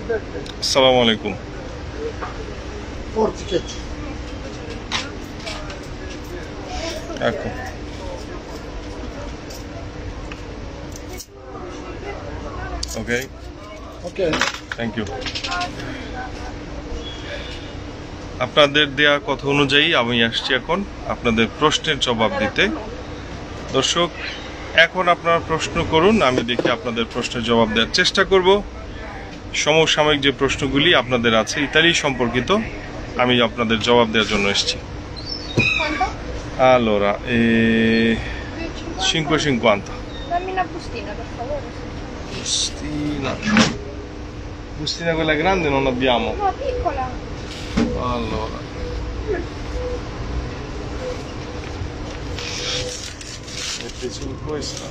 আসসালামু আলাইকুম। ecco okay thank you আপনাদের দেয়া কথা অনুযায়ী আমি আসছি এখন আপনাদের প্রশ্নের জবাব দিতে। দর্শক, এখন আপনারা প্রশ্ন করুন, আমি দেখি আপনাদের প্রশ্নের জবাব দেওয়ার চেষ্টা করব। সমসাময়িক যে প্রশ্নগুলি আপনাদের আছে ইতালি সম্পর্কিত, আমি আপনাদের জবাব দেওয়ার জন্য এসেছি। Allora, 5,50. Dammi una bustina, per favore. Bustina quella grande non abbiamo. No, piccola. Allora. Metteci in questa.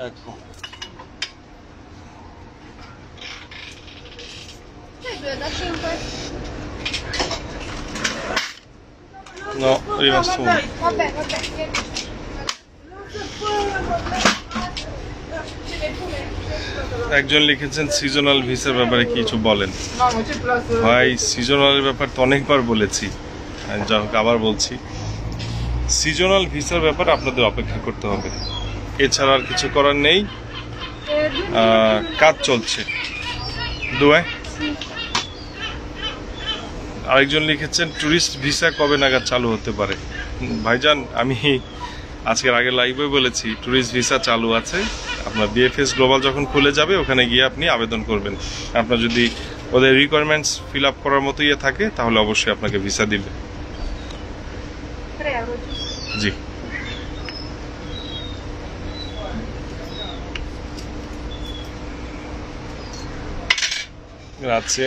Ecco. Due da 5. No, rimasto uno. Vabbè. একজন লিখেছেন সিজনাল ভিসার ব্যাপারে কিছু বলেন। ভাই, সিজনালের ব্যাপার তো অনেকবার বলেছি, যা হোক আবার বলছি, সিজনাল ভিসার ব্যাপার আপনাদের অপেক্ষা করতে হবে, এছাড়া আর কিছু করার নেই। কাজ চলছে। দুয়ায় আরেকজন লিখেছেন ট্যুরিস্ট ভিসা কবে নাগাদ চালু হতে পারে। ভাইজান, আমি আজকের আগে লাইভে বলেছি ট্যুরিস্ট ভিসা চালু আছে। আপনার বিএফএস গ্লোবাল যখন খুলে যাবে ওখানে গিয়ে আপনি আবেদন করবেন। আপনার যদি ওদের রিকোয়ারমেন্টস ফিল আপ করার মতো ইয়ে থাকে তাহলে অবশ্যই আপনাকে ভিসা দিবে। জি, আছে।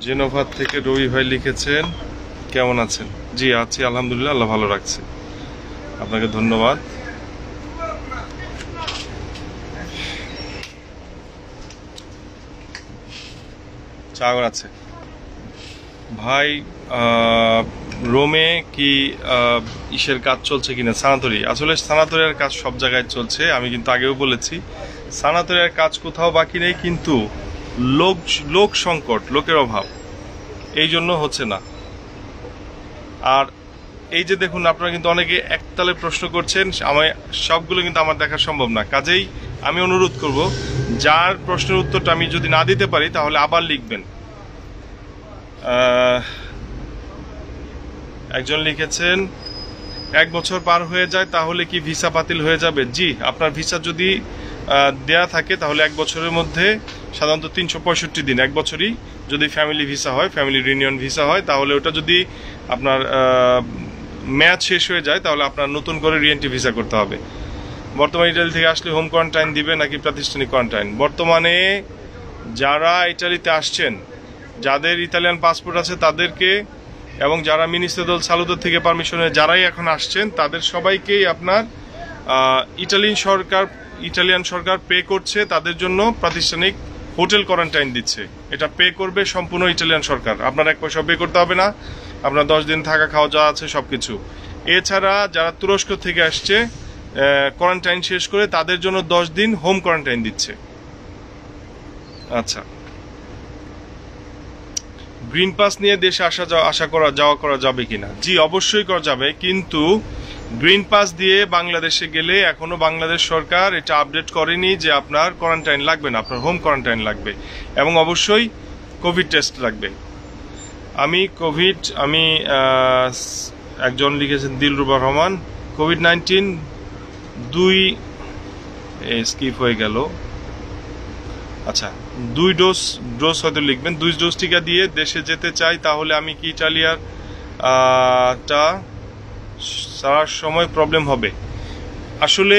জেনোভা থেকে রবি ভাই লিখেছেন, কেমন আছেন? জি আছি, আলহামদুলিল্লাহ, আল্লাহ ভালো রাখছে। আপনাকে ধন্যবাদ। চাগর আছে ভাই। রোমে কি ইসের কাজ চলছে কিনা, সানাতরি? আসলে সানাতরিয়ার কাজ সব জায়গায় চলছে। আমি কিন্তু আগেও বলেছি সানাতরিয়ার কাজ কোথাও বাকি নেই, কিন্তু লোক সংকট, লোকের অভাব, এই জন্য হচ্ছে না। আর এই যে দেখুন, আপনারা কিন্তু অনেকে একতালে প্রশ্ন করছেন, আমি সবগুলো কিন্তু আমার দেখা সম্ভব না। কাজেই আমি অনুরোধ করব, যার প্রশ্নের উত্তরটা আমি যদি না দিতে পারি তাহলে আবার লিখবেন। একজন লিখেছেন 1 বছর পার হয়ে যায় তাহলে কি ভিসা বাতিল হয়ে যাবে? জি, আপনার ভিসা যদি দেয়া থাকে তাহলে 1 বছরের মধ্যে সাধারণত 365 দিন, 1 বছরই যদি ফ্যামিলি ভিসা হয়, ফ্যামিলি রিউনিয়ন ভিসা হয়, তাহলে ওটা যদি আপনার মেয়াদ শেষ হয়ে যায় তাহলে আপনার নতুন করে রিএন্ট্রি ভিসা করতে হবে। বর্তমানে ইটালি থেকে আসলে হোম কোয়ারেন্টাইন দিবে নাকি প্রাতিষ্ঠানিক কোয়ারেন্টাইন? বর্তমানে যারা ইটালিতে আসছেন, যাদের ইতালিয়ান পাসপোর্ট আছে তাদেরকে, এবং যারা মিনিস্ট্রিয়াল সালুতো থেকে পারমিশনে যারাই এখন আসছেন তাদের সবাইকেই আপনার ইটালিয়ান সরকার পে করছে, তাদের জন্য প্রাতিষ্ঠানিক হোটেল কোয়ারেন্টাইন দিচ্ছে। এটা পে করবে সম্পূর্ণ ইটালিয়ান সরকার, আপনার 1 পয়সা পে করতে হবে না। আপনার 10 দিন থাকা খাওয়া যা আছে সবকিছু। এছাড়া যারা তুরস্ক থেকে আসছে কোয়ারেন্টাইন শেষ করে, তাদের জন্য 10 দিন হোম কোয়ারেন্টাইন দিচ্ছে। আচ্ছা, গ্রিন পাস নিয়ে দেশে যাওয়া করা যাবে কিনা? জি, অবশ্যই করা যাবে, কিন্তু গ্রিন পাস দিয়ে বাংলাদেশে গেলে এখনো বাংলাদেশ সরকার এটা আপডেট করেনি যে আপনার কোয়ারেন্টাইন লাগবে না, আপনার হোম কোয়ারেন্টাইন লাগবে, এবং অবশ্যই কোভিড টেস্ট লাগবে। আমি একজন লিখেছেন দিলরুবা রহমান, কোভিড-19 2 স্কিপ হয়ে গেল। আচ্ছা, 2 ডোজ হয়তো লিখবেন। 2 ডোজ টিকা দিয়ে দেশে যেতে চাই, তাহলে আমি কি ইটালিয়ার সারার সময় প্রবলেম হবে? আসলে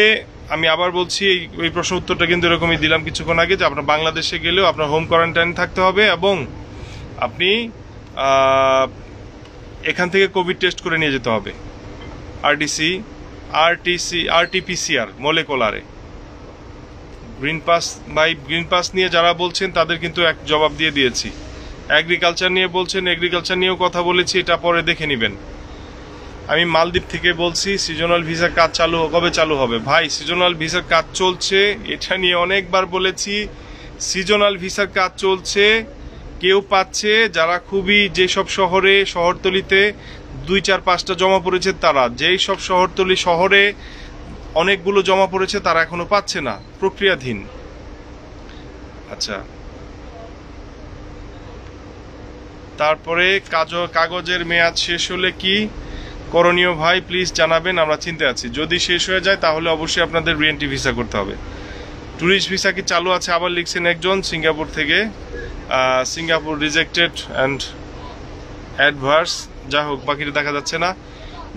আমি আবার বলছি, এই প্রশ্ন উত্তরটা কিন্তু এরকমই দিলাম কিছুক্ষণ আগে, যে আপনার বাংলাদেশে গেলেও আপনার হোম কোয়ারেন্টাইন থাকতে হবে, এবং আপনি এখান থেকে কোভিড টেস্ট করে নিয়ে যেতে হবে, আরটিপিসিআর মোলেকুলারে। গ্রিন পাস ভাই, গ্রিন পাস নিয়ে যারা বলছেন তাদের কিন্তু এক জবাব দিয়ে দিয়েছি। এগ্রিকালচার নিয়ে বলছেন, এগ্রিকালচার নিয়েও কথা বলেছি, এটা পরে দেখে নেবেন। আমি মালদ্বীপ থেকে বলছি সিজনাল ভিসার কাজ কবে চালু হবে? ভাই সিজনাল ভিসার কাজ চলছে, এটা নিয়ে অনেকবার বলেছি। সিজনাল ভিসার কাজ চলছে, কেউ পাচ্ছে যারা খুবই যেসব শহরে শহরতলিতে 2-4-5টা জমা পড়েছে, তারা যেই সব শহরতলি শহরে অনেকগুলো জমা পড়েছে তারা এখনো পাচ্ছে না, প্রক্রিয়াধীন। আচ্ছা, তারপরে কাগজের মেয়াদ শেষ হলে কি করণীয় ভাই প্লিজ জানাবেন, আমরা চিন্তা আছি। যদি শেষ হয়ে যায় তাহলে অবশ্যই আপনাদের রিএন্ট্রি ভিসা করতে হবে। ট্যুরিস্ট ভিসা কি চালু আছে আবার লিখছেন একজন সিঙ্গাপুর থেকে, সিঙ্গাপুর রিজেক্টেড অ্যান্ড অ্যাডভার্স, যা হোক বাকিটা দেখা যাচ্ছে না।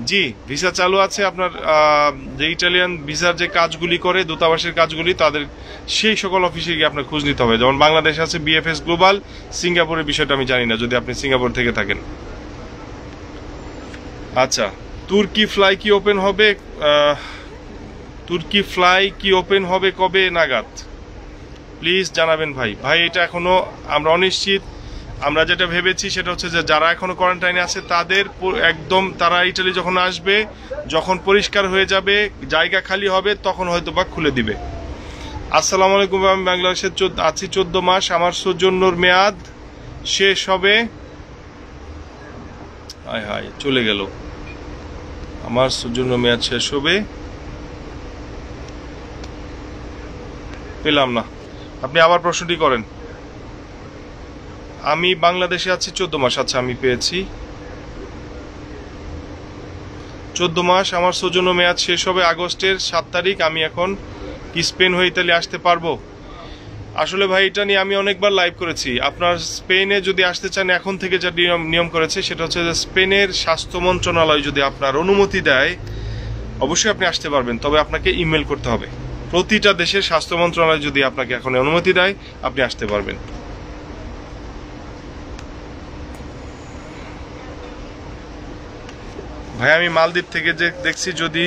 জি ভিসা চালু আছে। আপনার যে ইটালিয়ান ভিসার যে কাজগুলি করে, দূতাবাসের কাজগুলি, তাদের সেই সকল অফিসে গিয়ে আপনার খোঁজ নিতে হবে। যেমন বাংলাদেশ আছে বিএফএস গ্লোবাল, সিঙ্গাপুরের বিষয়টা আমি জানি না যদি আপনি সিঙ্গাপুর থেকে থাকেন। আচ্ছা, তুর্কি ফ্লাই কি ওপেন হবে? তুর্কি ফ্লাই কি ওপেন হবে কবে নাগাদ প্লিজ জানাবেন ভাই। ভাই এটা এখনো আমরা অনিশ্চিত। আমরা যেটা ভেবেছি সেটা হচ্ছে যে যারা এখনো কোয়ারেন্টাইনে আছে তাদের একদম, তারা ইটালি যখন আসবে, যখন পরিষ্কার হয়ে যাবে, জায়গা খালি হবে, তখন হয়তো বা খুলে দিবে। আসসালামু আলাইকুম, আমি বাংলাদেশে আছি 14 মাস, আমার সৌজন্যর মেয়াদ শেষ হবে। হায় হায় চলে গেল, আমার সৌজন্য মেয়াদ শেষ হবে, পেলাম না। আপনি আবার প্রশ্নটি করেন। আমি বাংলাদেশে আছি 14 মাস। আচ্ছা আমি পেয়েছি 14 মাস, আমার সৌজন্য মেয়াদ শেষ হবে আগস্টের 7 তারিখ। আমি এখন কি স্পেন হয়ে ইতালি আসতে পারবো? আসলে ভাই এটা নিয়ে আমি অনেকবার লাইভ করেছি। আপনার স্পেনে যদি আসতে চান, এখন থেকে যা নিয়ম করেছে সেটা হচ্ছে যে স্পেনের স্বাস্থ্য মন্ত্রণালয় যদি আপনার অনুমতি দেয় অবশ্যই আপনি আসতে পারবেন, তবে আপনাকে ইমেল করতে হবে। প্রতিটা দেশের স্বাস্থ্য মন্ত্রণালয় যদি আপনাকে এখন অনুমতি দেয় আপনি আসতে পারবেন। ভাই আমি মালদ্বীপ থেকে যে দেখছি যদি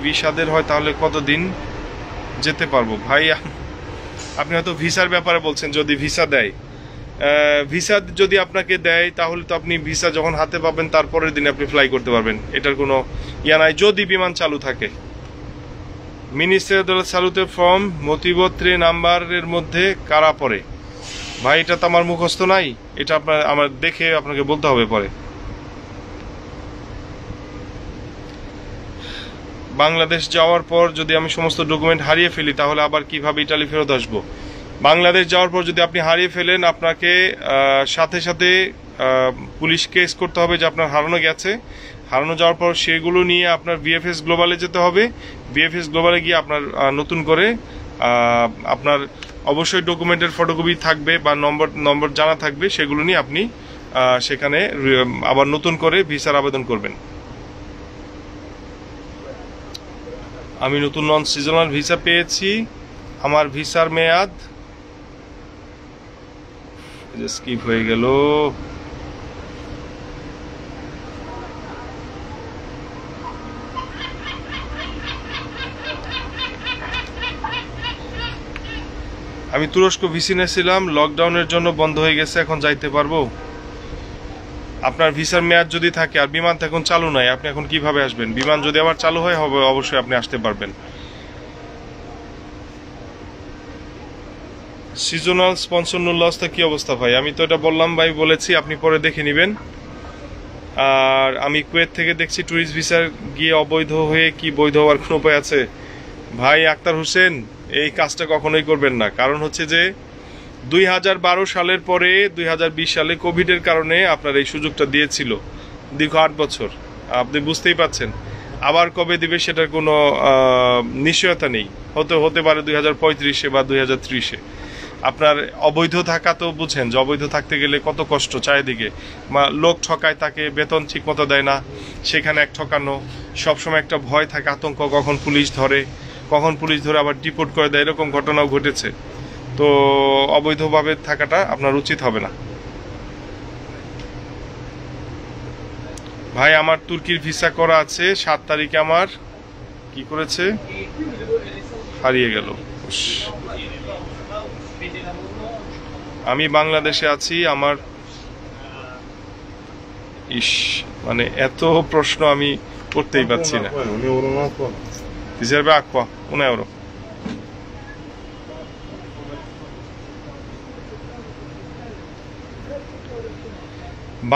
ভিসাদের হয় তাহলে কতদিন যেতে পারবো? ভাই আপনি হয়তো ভিসার ব্যাপারে বলছেন। যদি ভিসা দেয়, ভিসা যদি আপনাকে দেয় তাহলে তো আপনি ভিসা যখন হাতে পাবেন তারপরের দিন আপনি ফ্লাই করতে পারবেন, এটার কোনো ইয়া নাই, যদি বিমান চালু থাকে। মিনিস্টার সালুতে ফর্ম মতিবত 3 নাম্বারের মধ্যে কারা পড়ে? ভাই এটা তো আমার মুখস্থ নাই, এটা আমার দেখে আপনাকে বলতে হবে পরে। বাংলাদেশ যাওয়ার পর যদি আমি সমস্ত ডকুমেন্ট হারিয়ে ফেলি তাহলে আবার কিভাবে ইটালি ফেরত আসবো? বাংলাদেশ যাওয়ার পর যদি আপনি হারিয়ে ফেলেন, আপনাকে সাথে সাথে পুলিশ কেস করতে হবে যে আপনার হারানো গেছে। হারানো যাওয়ার পর সেগুলো নিয়ে আপনার বিএফএস গ্লোবালে যেতে হবে। বিএফএস গ্লোবালে গিয়ে আপনার নতুন করে আপনার অবশ্যই ডকুমেন্টের ফটোকপি থাকবে বা নম্বর জানা থাকবে, সেগুলো নিয়ে আপনি সেখানে আবার নতুন করে ভিসার আবেদন করবেন। আমি নতুন নন সিজনাল ভিসা পেয়েছি, আমার ভিসার মেয়াদ স্কিপ হয়ে গেল। আমি তুরস্ক ভিসি নিয়েছিলাম, লকডাউনের জন্য বন্ধ হয়ে গেছে, এখন যাইতে পারবো? আপনার ভিসার মেয়াদ যদি থাকে আর বিমান এখন চালু নাই, আপনি এখন কিভাবে আসবেন? বিমান যদি আবার চালু হয় হবে অবশ্যই আপনি আসতে পারবেন। সিজনাল স্পন্সর নুল্লাস্তা কি অবস্থা ভাই? আমি তো এটা বললাম ভাই, বলেছি, আপনি পরে দেখে নেবেন। আর আমি কুয়েত থেকে দেখছি ট্যুরিস্ট ভিসার গিয়ে অবৈধ হয়ে কি বৈধ হওয়ার কোনো উপায় আছে? ভাই আক্তার হোসেন, এই কাজটা কখনোই করবেন না। কারণ হচ্ছে যে 2012 সালের পরে 2020 সালে কোভিডের কারণে আপনার এই সুযোগটা দিয়েছিল দীর্ঘ 8 বছর। আপনি বুঝতেই পাচ্ছেন, আবার কবে দিবে সেটার কোনো নিশ্চয়তা নেই। হতে পারে 2035-এ বা 2030-এ। আপনার অবৈধ থাকা তো বুঝেন যে অবৈধ থাকতে গেলে কত কষ্ট চারিদিকে। লোক ঠকায়, তাকে বেতন ঠিক মতো দেয় না, সেখানে এক ঠকানো, সবসময় একটা ভয় থাকে, আতঙ্ক, কখন পুলিশ ধরে আবার ডিপোর্ট করে দেয়, এরকম ঘটনাও ঘটেছে। তো অবৈধভাবে থাকাটা আপনার উচিত হবে না। ভাই আমার তুর্কির ভিসা করা আছে, 7 তারিখে আমার কি করেছে হারিয়ে গেল। উস। আমি বাংলাদেশে আছি, আমার মানে এত প্রশ্ন আমি করতেই পারছি না। Ti serve acqua? €1.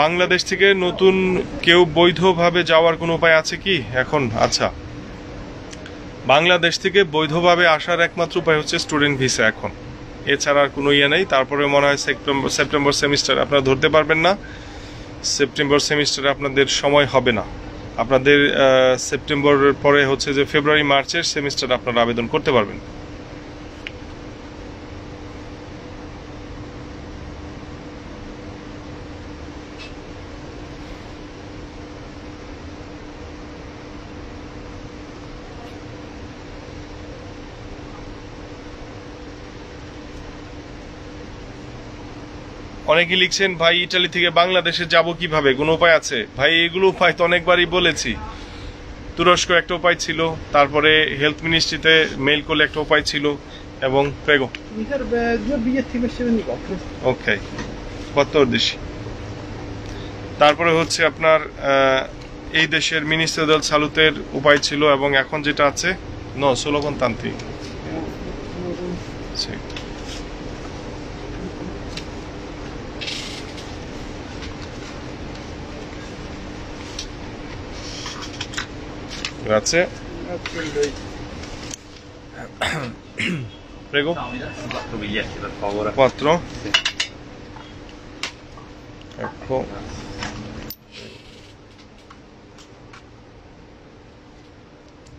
বাংলাদেশ থেকে নতুন কেউ বৈধভাবে যাওয়ার কোনো উপায় আছে কি এখন? আচ্ছা, বাংলাদেশ থেকে বৈধভাবে আসার একমাত্র উপায় হচ্ছে স্টুডেন্ট ভিসা এখন, এছাড়া আর কোনো ইয়ে নেই। তারপরে মনে হয় সেপ্টেম্বর সেমিস্টার আপনারা ধরতে পারবেন না, সেপ্টেম্বর সেমিস্টারে আপনাদের সময় হবে না। আপনাদের সেপ্টেম্বরের পরে হচ্ছে যে ফেব্রুয়ারি মার্চের সেমিস্টার আপনারা আবেদন করতে পারবেন। অনেকে লিখছেন ভাই ইটালি থেকে বাংলাদেশে যাব কিভাবে, কোনো উপায় আছে? ভাই এগুলো উপায় তো অনেকবারই বলেছি। তুরস্ক একটা উপায় ছিল, তারপরে হেলথ মিনিস্ট্রিতে মেইল করলে একটা উপায় ছিল, এবং প্রেগো ওকে 14 তারপরে হচ্ছে আপনার এই দেশের মিনিস্ট্রি দল সালুতের উপায় ছিল, এবং এখন যেটা আছে নো সোলোকন তান্ত্রিক। Grazie. Prego. 4 biglietti per favore. 4. Sì. Ecco.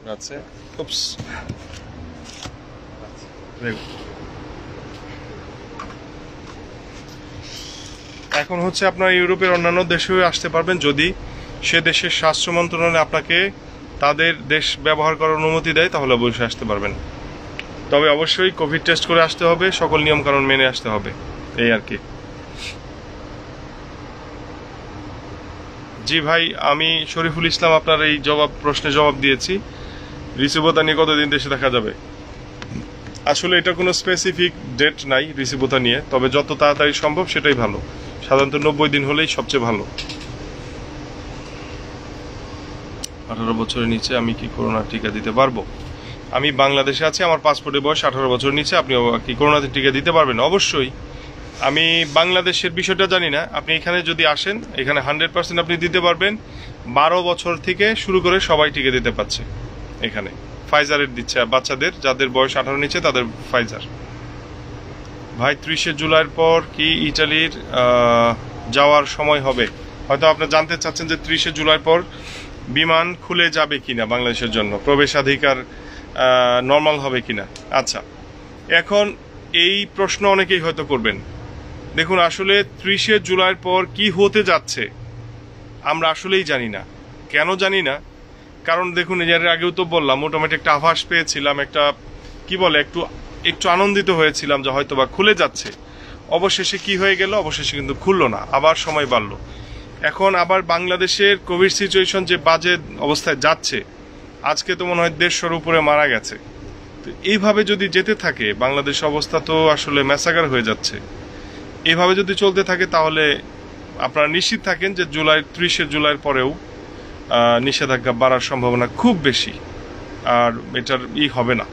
Grazie. Ops. Prego. এখন হচ্ছে আপনার ইউরোপের অন্যান্য দেশেও আসতে পারবেন যদি সে দেশের স্বাস্থ্য মন্ত্রণালয় আপনাকে তাদের দেশ ব্যবহার করার অনুমতি দেয়, তাহলে অবশ্যই আসতে পারবেন। তবে অবশ্যই কোভিড টেস্ট করে আসতে হবে, সকল নিয়মকানুন মেনে আসতে হবে, এই আর কি। জি ভাই, আমি শরীফুল ইসলাম আপনার এই প্রশ্নের জবাব দিয়েছি। রিসিভতা নিয়ে কতদিন দেশে দেখা যাবে? আসলে এটা কোনো স্পেসিফিক ডেট নাই রিসিভতা নিয়ে, তবে যত তাড়াতাড়ি সম্ভব সেটাই ভালো। সাধারণত 90 দিন হলেই সবচেয়ে ভালো। 18 বছরের নিচে আমি কি করোনা টিকা দিতে পারবো? আমি বাংলাদেশে আছি, আমার পাসপোর্টের বয়স 18 বছরের নিচে, আপনি কি করোনাতে টিকা দিতে পারবেন? অবশ্যই। আমি বাংলাদেশের বিষয়টা জানি না, আপনি এখানে যদি আসেন এখানে 100% আপনি দিতে পারবেন। 12 বছর থেকে শুরু করে সবাই টিকা দিতে পারছে এখানে। ফাইজারের দিচ্ছে বাচ্চাদের, যাদের বয়স 18 নিচে তাদের ফাইজার। ভাই 30 জুলাইয়ের পর কি ইটালির যাওয়ার সময় হবে? হয়তো আপনি জানতে চাচ্ছেন যে 30 জুলাইয়ের পর বিমান খুলে যাবে কিনা বাংলাদেশের জন্য, প্রবেশাধিকার নর্মাল হবে কিনা। আচ্ছা, এখন এই প্রশ্ন অনেকেই হয়তো করবেন। দেখুন, আসলে 30 জুলাইয়ের পর কি হতে যাচ্ছে আমরা আসলেই জানি না। কেন জানি না? কারণ দেখুন, এর আগেও তো বললাম, মোটামুটি একটা আভাস পেয়েছিলাম, একটা কি বলে একটু আনন্দিত হয়েছিলাম যে হয়তো বা খুলে যাচ্ছে। অবশেষে কি হয়ে গেল? অবশেষে কিন্তু খুললো না, আবার সময় বাড়লো। এখন আবার বাংলাদেশের কোভিড সিচুয়েশন যে বাজে অবস্থায় যাচ্ছে, আজকে তো মনে হয় 150-র উপরে মারা গেছে। তো এইভাবে যদি যেতে থাকে বাংলাদেশ অবস্থা তো আসলে ম্যাসাকার হয়ে যাচ্ছে। এইভাবে যদি চলতে থাকে তাহলে আপনারা নিশ্চিত থাকেন যে 30 জুলাইয়ের পরেও নিষেধাজ্ঞা বাড়ার সম্ভাবনা খুব বেশি, আর এটার হবে না।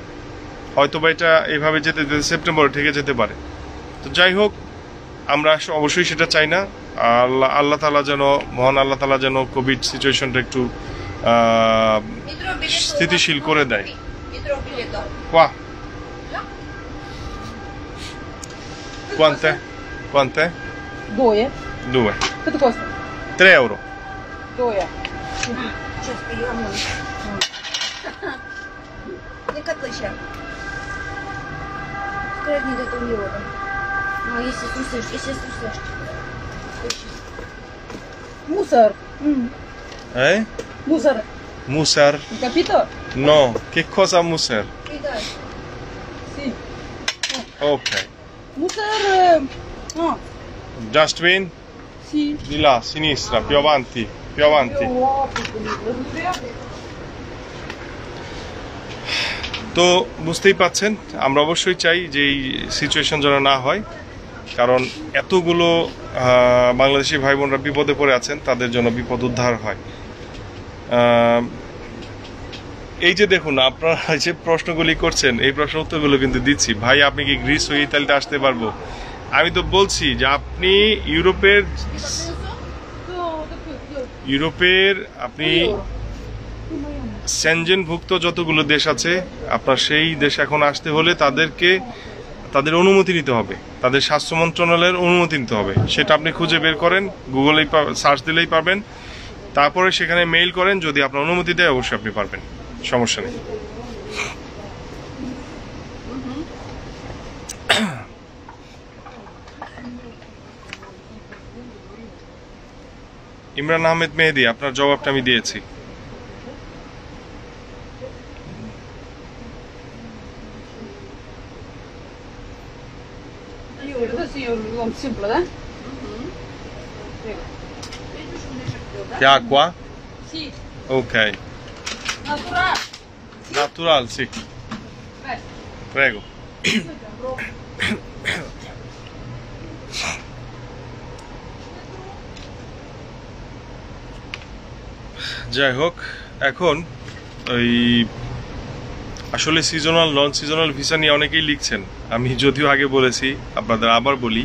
হয়তো বা এটা এইভাবে যেতে যেতে সেপ্টেম্বরে থেকে যেতে পারে। তো যাই হোক, আমরা অবশ্যই সেটা চাই না। আল্লাহ তাআলা যেন, মহান আল্লাহ তাআলা যেন কোভিড সিচুয়েশনটা একটু স্থিতিশীল করে দেয়। Qua. Quant'è? 2. 2. Quanto costa? €3. 2. Сейчас приемлем. Не котлы сейчас. Скажи, не готов йода. Ну, если слушаешь. Мусор. Мусор. Musar? Capito? No. Che cosa musar? Дай. Sì. Ok. Mусор. No. Dustbin? Sì. Di là, a sinistra, più avanti. Più avanti. তো বুঝতেই পাচ্ছেন, আমরা অবশ্যই চাই যে এই সিচুয়েশন যেন না হয়, কারণ এতগুলো বাংলাদেশি ভাই বোনরা বিপদে পড়ে আছেন, তাদের জন্য বিপদ উদ্ধার হয়। এই যে দেখুন, আপনারা যে প্রশ্নগুলি করছেন, এই প্রশ্নের উত্তরগুলো কিন্তু দিচ্ছি। ভাই আপনি কি গ্রিস হয়ে ইতালিতে আসতে পারবো? আমি তো বলছি যে আপনি ইউরোপের আপনি সেনজেনভুক্ত যতগুলো দেশ আছে, আপনার সেই দেশ এখন আসতে হলে তাদের অনুমতি নিতে হবে, তাদের স্বাস্থ্য মন্ত্রণালয়ের অনুমতি নিতে হবে। সেটা আপনি খুঁজে বের করেন, গুগলেই সার্চ দিলেই পাবেন। তারপরে সেখানে মেইল করেন, যদি আপনার অনুমতি দেয় অবশ্যই আপনি পারবেন, সমস্যা নেই। ইমরান আহমেদ মেহেদি, আপনার জবাবটা আমি দিয়েছি। Simple, eh? Che acqua? Sì. Ok. Natural. Natural, sì. Prego. যাই হোক, এখন ওই আসলে সিজনাল নন সিজনাল ভিসা নিয়ে অনেকেই লিখছেন। আমি যদিও আগে বলেছি, আপনাদের আবার বলি,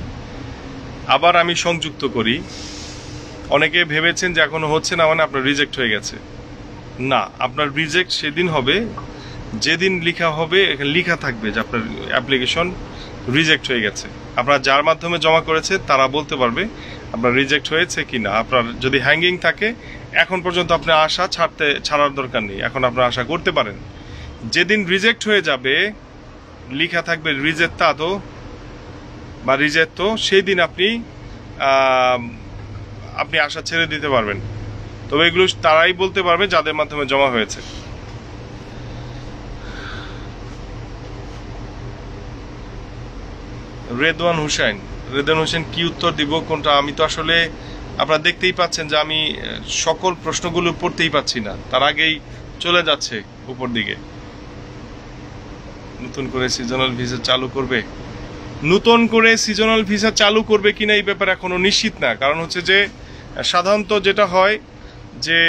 আবার আমি সংযুক্ত করি। অনেকে ভেবেছেন যে এখনো হচ্ছে না মানে আপনার রিজেক্ট হয়ে গেছে। না, আপনার রিজেক্ট সেদিন হবে যেদিন লেখা হবে, এখানে লেখা থাকবে যে আপনার অ্যাপ্লিকেশন রিজেক্ট হয়ে গেছে। আপনার যার মাধ্যমে জমা করেছে তারা বলতে পারবে আপনার রিজেক্ট হয়েছে কি না। আপনার যদি হ্যাঙ্গিং থাকে, এখন পর্যন্ত আপনার আশা ছাড়ার দরকার নেই, এখন আপনার আশা করতে পারেন। যেদিন রিজেক্ট হয়ে যাবে, লেখা থাকবে রিজেক্টাতো বা রিজেক্টো, সেই দিন আপনি আশা ছেড়ে দিতে পারবেন। তবে এগুলো তারাই বলতে পারবে যাদের মাধ্যমে জমা হয়েছে। রেদওয়ান হোসেন কি উত্তর দিব কোনটা? আমি তো আসলে আপনারা দেখতেই পাচ্ছেন যে আমি সকল প্রশ্নগুলো পড়তেই পাচ্ছি না, তার আগেই চলে যাচ্ছে উপর দিকে। নতুন করে সিজনাল ভিসা চালু করবে কিনা এই ব্যাপারে এখনো নিশ্চিত না। কারণ হচ্ছে যে সাধারণত যেটা হয় যে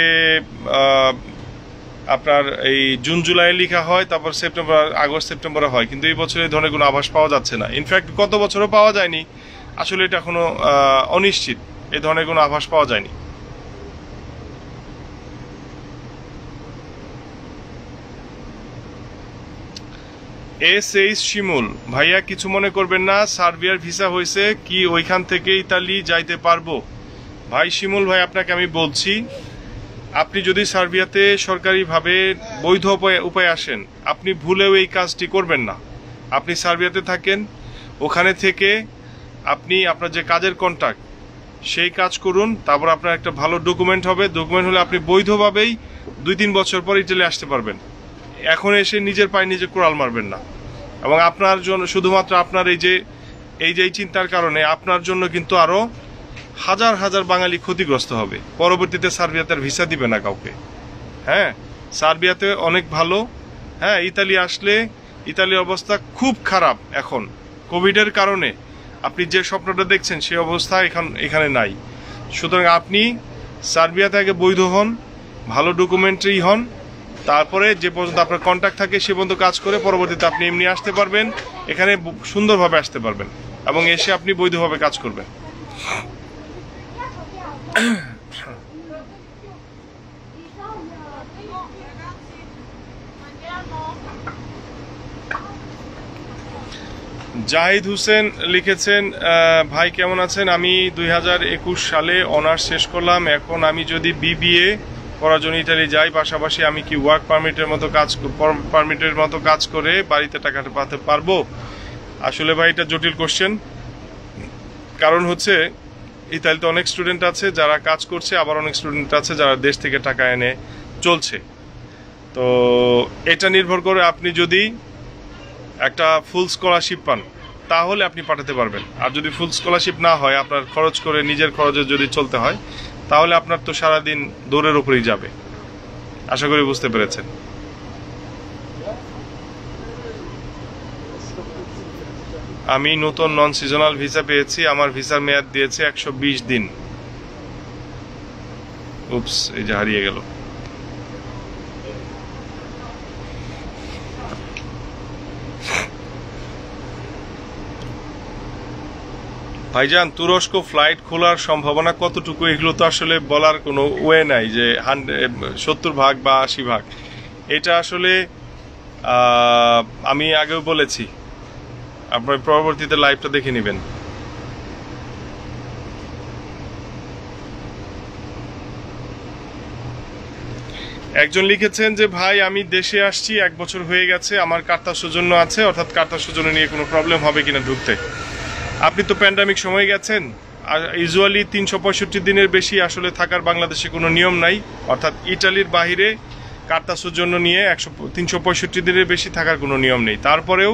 আপনার এই জুন জুলাই লেখা হয়, তারপর আগস্ট সেপ্টেম্বরে হয়, কিন্তু এই বছর এই ধরনের কোনো আভাস পাওয়া যাচ্ছে না। ইনফ্যাক্ট গত বছরও পাওয়া যায়নি। আসলে এটা এখনো অনিশ্চিত, এই ধরনের কোনো আভাস পাওয়া যায়নি। এইচ শিমুল ভাইয়া, কিছু মনে করবেন না, সার্বিয়ার ভিসা হয়েছে কি ওইখান থেকে ইতালি যাইতে পারবো? ভাই শিমুল ভাই, আপনাকে আমি বলছি, আপনি যদি সার্বিয়াতে সরকারিভাবে বৈধ উপায়ে আসেন, আপনি ভুলেও এই কাজটি করবেন না। আপনি সার্বিয়াতে থাকেন, ওখানে থেকে আপনি আপনার যে কাজের কন্ট্রাক্ট সেই কাজ করুন, তারপর আপনার একটা ভালো ডকুমেন্ট হবে। ডকুমেন্ট হলে আপনি বৈধভাবেই 2-3 বছর পর ইটালি আসতে পারবেন। এখন এসে নিজের পায়ে নিজে কোড়াল মারবেন না। এবং আপনার জন্য, শুধুমাত্র আপনার এই যে চিন্তার কারণে আপনার জন্য কিন্তু আরো হাজার হাজার বাঙালি ক্ষতিগ্রস্ত হবে। পরবর্তীতে সার্বিয়াতে ভিসা দিবে না কাউকে। হ্যাঁ, সার্বিয়াতে অনেক ভালো। হ্যাঁ, ইতালি আসলে ইতালির অবস্থা খুব খারাপ এখন কোভিডের কারণে। আপনি যে স্বপ্নটা দেখছেন সেই অবস্থা এখানে নাই। সুতরাং আপনি সার্বিয়াতে আগে বৈধ হন, ভালো ডকুমেন্টারি হন, তারপরে যে পর্যন্ত আপনার কন্ট্যাক্ট থাকে সে পর্যন্ত কাজ করে পরবর্তীতে আপনি এমনি আসতে পারবেন, এখানে সুন্দরভাবে আসতে পারবেন এবং এসে আপনি বৈধভাবে কাজ করবেন। জাহিদ হোসেন লিখেছেন, ভাই কেমন আছেন? আমি 2021 সালে অনার্স শেষ করলাম। এখন আমি যদি বিবিএ করার জন্য ইতালি যাই, পাশাপাশি আমি কি ওয়ার্ক পারমিটের মতো কাজ করে বাড়িতে টাকা পাঠাতে পারবো? আসলে ভাই এটা জটিল কোশ্চেন। কারণ হচ্ছে ইতালিতে অনেক স্টুডেন্ট আছে যারা কাজ করছে, আবার অনেক স্টুডেন্ট আছে যারা দেশ থেকে টাকা এনে চলছে। তো এটা নির্ভর করে, আপনি যদি একটা ফুল স্কলারশিপ পান তাহলে আপনি পাঠাতে পারবেন। আর যদি ফুল স্কলারশিপ না হয়, আপনার খরচ করে নিজের খরচে যদি চলতে হয়, তাহলে আপনার তো সারাদিন দৌড়ের উপরেই যাবে। আশা করি বুঝতে পেরেছেন। আমি নতুন নন সিজনাল ভিসা পেয়েছি, আমার ভিসার মেয়াদ দিয়েছে 120 দিন। উপস, এই যে হারিয়ে গেল। ভাইজান, তুরস্ক ফ্লাইট খোলার সম্ভাবনা কতটুকু, এগুলো তো আসলে বলার কোনো ওয়ে নাই যে 70% বা 80%। এটা আসলে আমি আগেও বলেছি, আপনার পরবর্তীতে লাইভটা দেখে নেবেন। একজন লিখেছেন যে ভাই আমি দেশে আসছি 1 বছর হয়ে গেছে, আমার কার্তা সৌজন্য আছে, অর্থাৎ কার্তা সৌজন্য নিয়ে কোনো প্রবলেম হবে কিনা ঢুকতে। আপনি তো প্যান্ডামিক সময় গেছেন, আর ইউজুয়ালি 365 দিনের বেশি আসলে থাকার বাংলাদেশে কোনো নিয়ম নাই, অর্থাৎ ইটালির বাহিরে কার্তা সৌজন্য নিয়ে 365 দিনের বেশি থাকার কোনো নিয়ম নেই। তারপরেও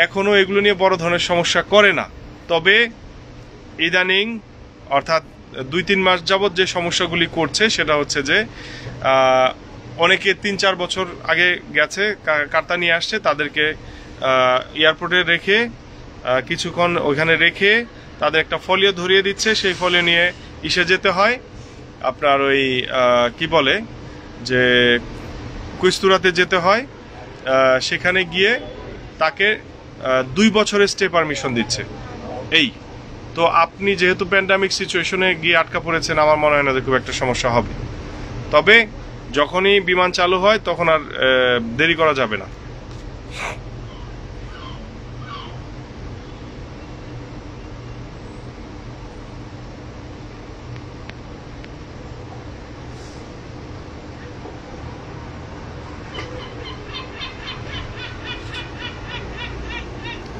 এখনও এগুলো নিয়ে বড় ধরনের সমস্যা করে না। তবে ইদানিং অর্থাৎ 2-3 মাস যাবৎ যে সমস্যাগুলি করছে সেটা হচ্ছে যে অনেকে 3-4 বছর আগে গেছে, কার্তা নিয়ে আসছে, তাদেরকে এয়ারপোর্টে রেখে কিছুক্ষণ ওইখানে রেখে তাদের একটা ফলিও ধরিয়ে দিচ্ছে, সেই ফলিও নিয়ে ইসে যেতে হয় আপনার ওই কি বলে যে কুইস্তুরাতে যেতে হয়। সেখানে গিয়ে তাকে 2 বছরের স্টে পারমিশন দিচ্ছে। এই তো আপনি যেহেতু প্যান্ডামিক সিচুয়েশনে গিয়ে আটকা পড়েছেন, আমার মনে হয় না যে খুব একটা সমস্যা হবে। তবে যখনই বিমান চালু হয় তখন আর দেরি করা যাবে না।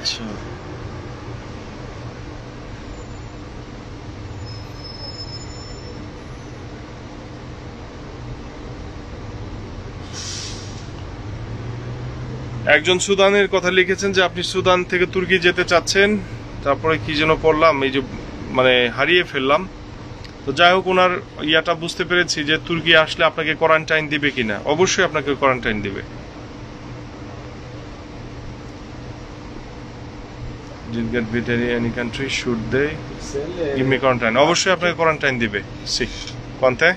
আচ্ছা, একজন সুদানের কথা লিখেছেন যে আপনি সুদান থেকে তুর্কি যেতে চাচ্ছেন, তারপরে কি যেন পড়লাম, এই যে মানে হারিয়ে ফেললাম। তো যাই হোক, ওনার ইয়াটা বুঝতে পেরেছি যে তুর্কি আসলে আপনাকে কোয়ারেন্টাইন দিবে কিনা। অবশ্যই আপনাকে কোয়ারেন্টাইন দিবে। Didn't get with any country, should they give me quarantine? অবশ্যই আপনাকে কোয়ারেন্টাইন দিবে। সি কোনতে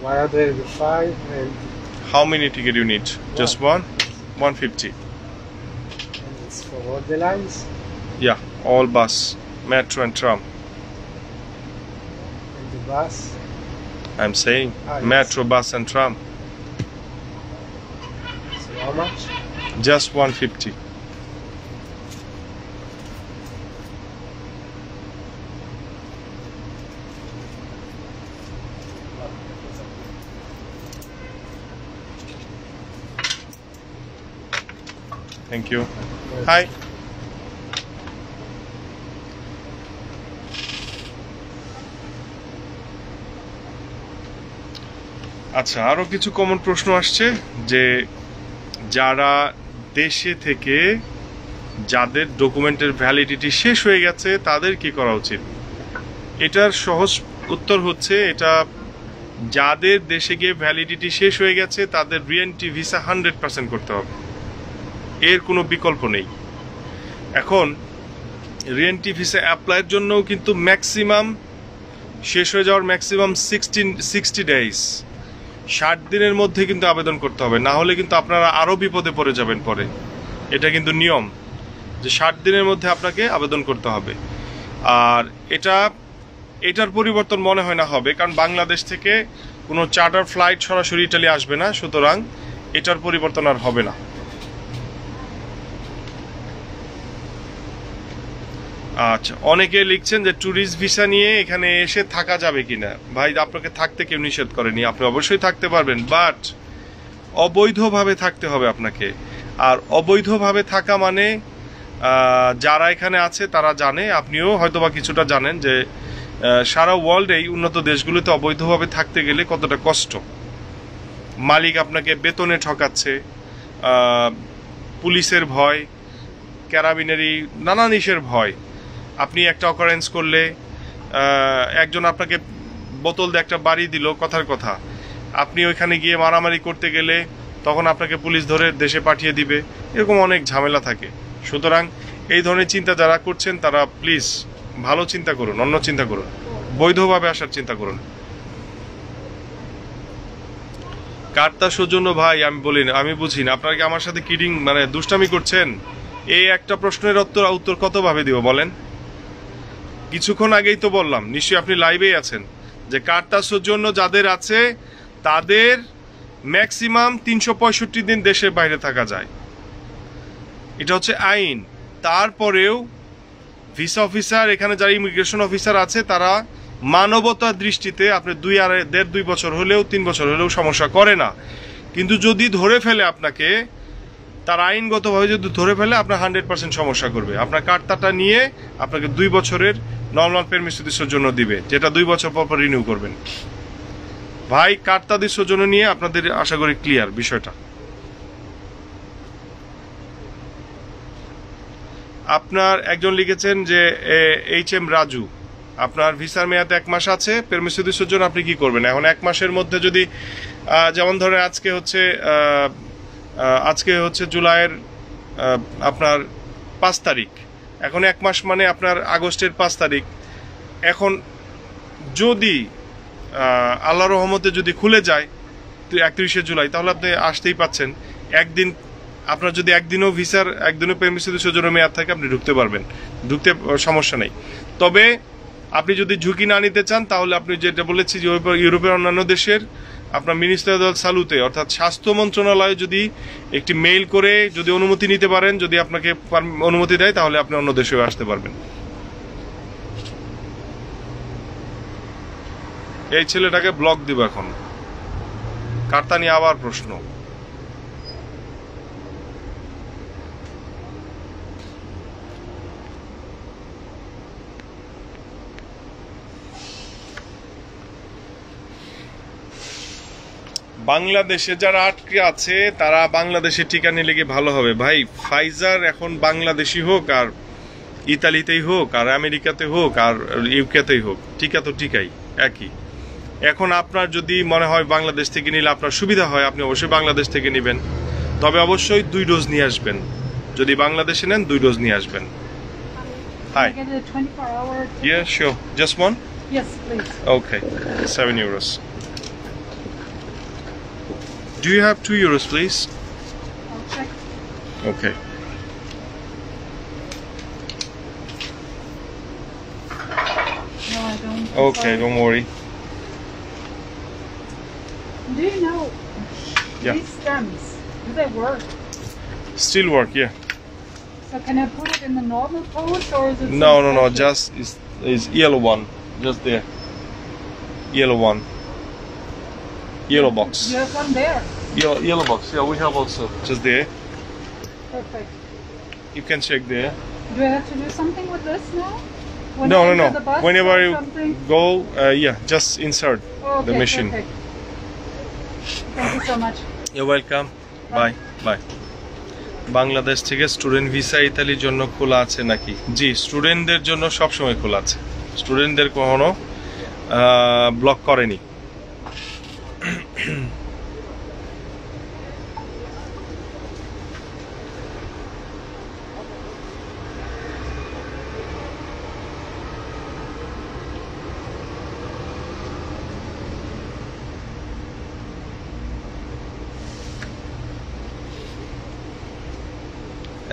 105 and How many ticket you need? Just one? 150. it's for all the lines. Yeah, all bus, metro and tram. And the bus. I'm saying yes. metro, bus and tram. So how much? Just 150. Thank you. Hi. আচ্ছা, আরো কিছু common প্রশ্ন আসছে যে যারা দেশে থেকে যাদের ডকুমেন্টের ভ্যালিডিটি শেষ হয়ে গেছে তাদের কি করা উচিত। এটার সহজ উত্তর হচ্ছে, এটা যাদের দেশে গিয়ে ভ্যালিডিটি শেষ হয়ে গেছে তাদের রিএন্ট্রি ভিসা 100% করতে হবে, এর কোনো বিকল্প নেই। এখন রিএন্ট্রি ভিসা অ্যাপ্লাইয়ের জন্যও কিন্তু ম্যাক্সিমাম শেষ হয়ে যাওয়ার ম্যাক্সিমাম 60 ডেজ, 60 দিনের মধ্যে কিন্তু আবেদন করতে হবে, না হলে কিন্তু আপনারা আরও বিপদে পড়ে যাবেন পরে। এটা কিন্তু নিয়ম যে 60 দিনের মধ্যে আপনাকে আবেদন করতে হবে। আর এটার পরিবর্তন মনে হয় না হবে, কারণ বাংলাদেশ থেকে কোনো চার্টার ফ্লাইট সরাসরি ইটালি আসবে না, সুতরাং এটার পরিবর্তন আর হবে না। আচ্ছা, অনেকে লিখছেন যে ট্যুরিস্ট ভিসা নিয়ে এখানে এসে থাকা যাবে কিনা। ভাই, আপনাকে থাকতে কেউ নিষেধ করেনি, আপনি অবশ্যই থাকতে পারবেন, বাট অবৈধভাবে থাকতে হবে আপনাকে। আর অবৈধভাবে থাকা মানে যারা এখানে আছে তারা জানে, আপনিও হয়তোবা কিছুটা জানেন যে সারা ওয়ার্ল্ডেই উন্নত দেশগুলোতে অবৈধভাবে থাকতে গেলে কতটা কষ্ট। মালিক আপনাকে বেতনে ঠকাচ্ছে, পুলিশের ভয়, ক্যারাবিনারি, নানান ইসের ভয়। আপনি একটা অকারেন্স করলে একজন আপনাকে বোতল দিয়ে একটা বাড়ি দিল, কথার কথা, আপনি ওইখানে গিয়ে মারামারি করতে গেলে তখন আপনাকে পুলিশ ধরে দেশে পাঠিয়ে দিবে, এরকম অনেক ঝামেলা থাকে। সুতরাং এই ধরনের চিন্তা যারা করছেন তারা প্লিজ ভালো চিন্তা করুন, অন্য চিন্তা করুন, বৈধভাবে আসার চিন্তা করুন। কার্তা সৌজন্য ভাই আমি বলি না, আমি বুঝি না আপনারা কি আমার সাথে কিডিং মানে দুষ্টামি করছেন? এই একটা প্রশ্নের উত্তর কতভাবে দিব বলেন? কিছুক্ষণ আগেই তো বললাম, নিশ্চয়ই আপনি লাইভেই আছেন, যে কার্তা সৌজন্য যাদের আছে তাদের ম্যাক্সিমাম 365 দিন দেশের বাইরে থাকা যায়, এটা হচ্ছে আইন। তারপরেও ভিসা অফিসার, এখানে যারা ইমিগ্রেশন অফিসার আছে তারা মানবতার দৃষ্টিতে আপনি 2 বছর হলেও 3 বছর হলেও সমস্যা করে না। কিন্তু যদি ধরে ফেলে আপনাকে, তার আইনগতভাবে যদি ধরে ফেলে আপনার 100% সমস্যা করবে। আপনার কার্তাটা নিয়ে আপনাকে 2 বছরের নর্মাল পেরমিশনের জন্য দিবে, যেটা 2 বছর পর পর রিনিউ করবেন। ভাই কার্তাদের সৌজন্য নিয়ে আপনাদের আশা করি ক্লিয়ার বিষয়টা। আপনার একজন লিখেছেন যে HM রাজু, আপনার ভিসার মেয়াদ 1 মাস আছে, পেরমিশনের জন্য আপনি কি করবেন? এখন 1 মাসের মধ্যে যদি যেমন ধরেন আজকে হচ্ছে জুলাইয়ের আপনার 5 তারিখ, এখন 1 মাস মানে আপনার আগস্টের 5 তারিখ। এখন যদি আল্লাহর রহমতে যদি খুলে যায় 31শে জুলাই, তাহলে আপনি আসতেই পাচ্ছেন। একদিন আপনার যদি একদিনও পেরমিশনের জন্য মেয়াদ থাকে আপনি ঢুকতে পারবেন, ঢুকতে সমস্যা নেই। তবে আপনি যদি ঝুঁকি না নিতে চান তাহলে আপনি যেটা বলেছি যে ইউরোপের অন্যান্য দেশের আপনার মিনিস্টারিয়াল সালুতে অর্থাৎ স্বাস্থ্য মন্ত্রণালয় যদি একটি মেইল করে যদি অনুমতি নিতে পারেন, যদি আপনাকে অনুমতি দেয় তাহলে আপনি অন্য দেশেও আসতে পারবেন। এই ছেলেটাকে ব্লক দিব এখন, কার্তা নিয়ে আবার প্রশ্ন। বাংলাদেশে যারা আটকে আছে তারা বাংলাদেশে টিকা নিলে কি ভালো হবে? ভাই ফাইজার এখন বাংলাদেশি হোক আর ইতালিতেই হোক আর আমেরিকাতে হোক আর ইউকেতেই হোক, টিকা তো টিকাই একই। এখন আপনার যদি মনে হয় বাংলাদেশ থেকে নিলে আপনার সুবিধা হয়, আপনি অবশ্যই বাংলাদেশ থেকে নেবেন, তবে অবশ্যই 2 ডোজ নিয়ে আসবেন। যদি বাংলাদেশে নেন 2 ডোজ নিয়ে আসবেন। Hi, Get a 24-hour. yeah, sure, just one? Yes, please. Okay, €7. Do you have €2, please? I'll check. Okay. No, I don't. I'm Okay, sorry. don't worry. Do you know Yeah. these stems? Do they work? Still work, yeah. So can I put it in the normal post or is it? No, some no, no, special? just is yellow one, just there. Yellow one. Yellow box. You have one there. Yellow box. Yeah, we have also just there. Perfect. You can check there. Do I have to do something with this now? When No, I no, enter no. the bus Whenever or you something? go, yeah, just insert Okay, the machine. perfect. Thank you so much. You're welcome. Bye. Bye. Bangladesh থেকে student visa ইতালির জন্য খোলা আছে নাকি? জি, স্টুডেন্টদের জন্য সব সময় খোলা আছে, স্টুডেন্টদের কখনো ব্লক করেনি।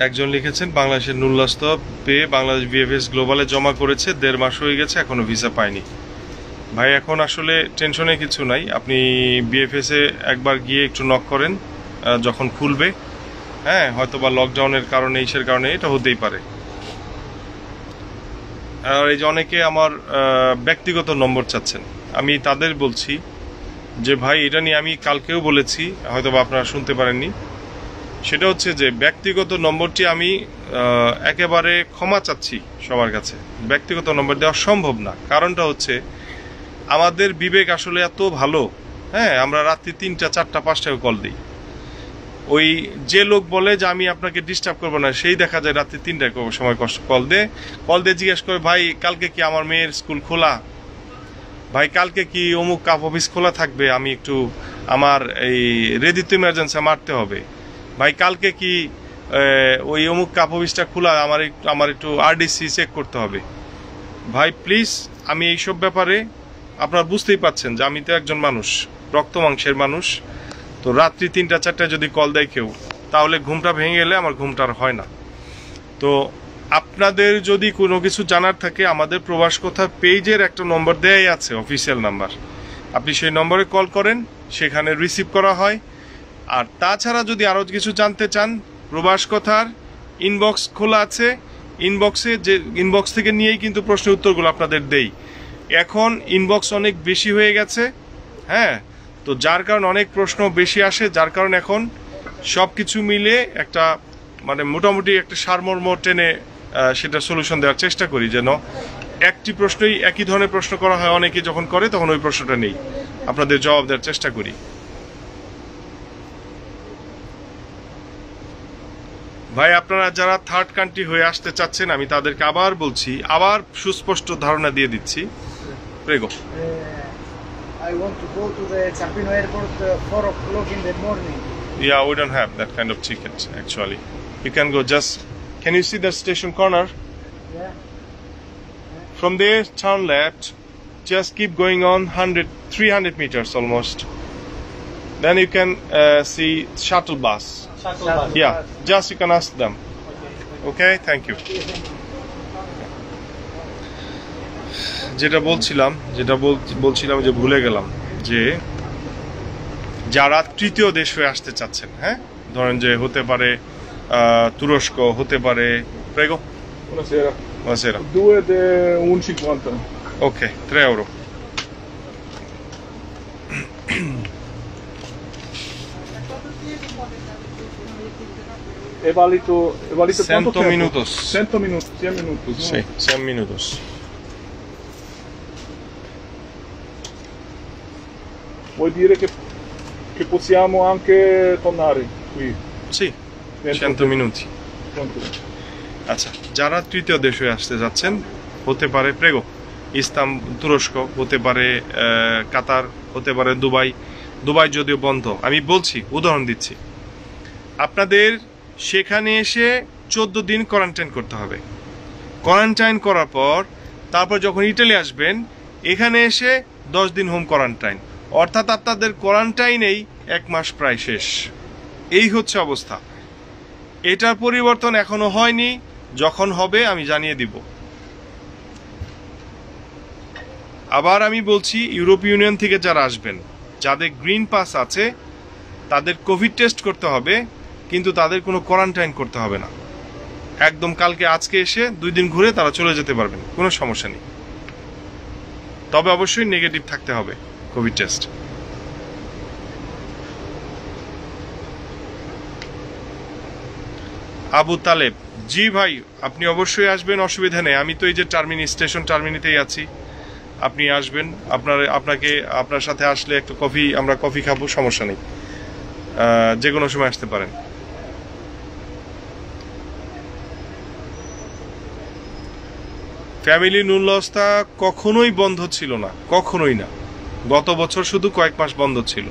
একজন লিখেছেন বাংলাদেশের নুল্লাস্ত পেয়ে বাংলাদেশ বিএফএস গ্লোবালে জমা করেছে, 1.5 মাস হয়ে গেছে এখনো ভিসা পায়নি। ভাই এখন আসলে টেনশনে কিছু নাই, আপনি বিএফএস এ একবার গিয়ে একটু নক করেন যখন খুলবে। হ্যাঁ, হয়তো বা লকডাউনের কারণে ইসের কারণে এটা হতেই পারে। আর এই যে অনেকে আমার ব্যক্তিগত নম্বর চাচ্ছেন, আমি তাদের বলছি যে ভাই এটা নিয়ে আমি কালকেও বলেছি, হয়তো বা আপনারা শুনতে পারেননি। সেটা হচ্ছে যে ব্যক্তিগত নম্বরটি আমি একেবারে ক্ষমা চাচ্ছি সবার কাছে, ব্যক্তিগত নম্বর দেওয়া সম্ভব না। কারণটা হচ্ছে আমাদের বিবেক আসলে এত ভালো, হ্যাঁ, আমরা রাত্রি 3টা 4টা 5টায় কল দিই। ওই যে লোক বলে যে আমি আপনাকে ডিস্টার্ব করবো না, সেই দেখা যায় রাত্রি 3টায় সময় কল দিয়ে জিজ্ঞেস করে ভাই কালকে কি আমার মেয়ের স্কুল খোলা, ভাই কালকে কি অমুক কাপ অফিস খোলা থাকবে, আমি একটু আমার এই রেডি টু ইমার্জেন্সি মারতে হবে, ভাই কালকে কি ওই অমুক অফিসটা খোলা, আমার একটু আরডিসি চেক করতে হবে। ভাই প্লিজ, আমি এইসব ব্যাপারে আপনারা বুঝতেই পাচ্ছেন যে আমি তো একজন মানুষ, রক্ত মাংসের মানুষ। তো রাত্রি 3টা-4টায় যদি কল দেয় কেউ, তাহলে ঘুমটা ভেঙে গেলে আমার ঘুমটা আর হয় না। তো আপনাদের যদি কোনো কিছু জানার থাকে, আমাদের প্রবাস কথা পেজের একটা নম্বর দেয়াই আছে, অফিসিয়াল নাম্বার। আপনি সেই নম্বরে কল করেন, সেখানে রিসিভ করা হয়। আর তাছাড়া যদি আরও কিছু জানতে চান, প্রবাস কথার ইনবক্স খোলা আছে, ইনবক্স থেকে নিয়েই কিন্তু প্রশ্নের উত্তরগুলো আপনাদের দেই। এখন ইনবক্স অনেক বেশি হয়ে গেছে, হ্যাঁ, তো যার কারণে অনেক প্রশ্ন বেশি আসে, যার কারণে এখন সব কিছু মিলে একটা মানে মোটামুটি একটা সারমর্ম টেনে সেটা সলিউশন দেওয়ার চেষ্টা করি, যেন একটি প্রশ্নই একই ধরনের প্রশ্ন করা হয়, অনেকে যখন করে তখন ওই প্রশ্নটা নেই, আপনাদের জবাব দেওয়ার চেষ্টা করি। ভাই আপনারা যারা থার্ড কান্ট্রি হয়ে আসতে চাচ্ছেন, আমি তাদেরকে আবার বলছি, আবার সুস্পষ্ট ধারণা দিয়ে দিচ্ছি। Prego. I want to go to the Ciampino airport 4 o'clock in the morning. Yeah, we don't have that kind of ticket actually. You can go just, can you see the station corner? Yeah. From there, turn left, just keep going on 300 meters almost. Then you can see shuttle bus. Yeah, just you can ask them. Okay, thank you. যেটা বলছিলাম যে ভুলে গেলাম, যে যারা তৃতীয় দেশ হয়ে আসতে চাচ্ছেন, হ্যাঁ, ধরেন যে হতে পারে তুরস্ক, হতে পারে prego. Buonasera. Buonasera. 2 de 1,50. Ok, 3 euro. È valido quanto 100 tempo? minutos. 100 minutos, 100 minutos. No? Sì, 100 minutos. Vuol dire che possiamo anche tornare qui? Sì, 100 minuti. Pronto? আচ্ছা, যারা তৃতীয় দেশ হয়ে আসতে যাচ্ছেন, হতে পারে প্রেগো তুরস্ক, হতে পারে কাতার, হতে পারে দুবাই যদিও বন্ধ, আমি বলছি উদাহরণ দিচ্ছি, আপনাদের সেখানে এসে 14 দিন কোয়ারেন্টাইন করতে হবে। কোয়ারেন্টাইন করার পর তারপর যখন ইটালি আসবেন, এখানে এসে 10 দিন হোম কোয়ারেন্টাইন, অর্থাৎ আপনাদের কোয়ারেন্টাইনেই 1 মাস প্রায় শেষ। এই হচ্ছে অবস্থা। এটার পরিবর্তন এখনো হয়নি, যখন হবে আমি জানিয়ে দিব। আবার আমি বলছি, ইউরোপীয় ইউনিয়ন থেকে যারা আসবেন, যাদের গ্রিন পাস আছে, তাদের কোভিড টেস্ট করতে হবে, কিন্তু তাদের কোনো কোয়ারেন্টাইন করতে হবে না। একদম কালকে আজকে এসে 2 দিন ঘুরে তারা চলে যেতে পারবেন, কোনো সমস্যা নেই। তবে অবশ্যই নেগেটিভ থাকতে হবে কোভিড টেস্ট। আবু তালেব, জি ভাই, আপনি অবশ্যই আসবেন, অসুবিধা নেই। আমি তো এই যে স্টেশন টার্মিনিতেই আছি, আপনি আসবেন। আপনার সাথে আসলে একটা আমরা কফি খাবো, সমস্যা নেই, যে কোনো সময় আসতে পারেন। ফ্যামিলি নুনলস্তা কখনোই বন্ধ ছিল না, কখনোই না। গত বছর শুধু কয়েক মাস বন্ধ ছিল,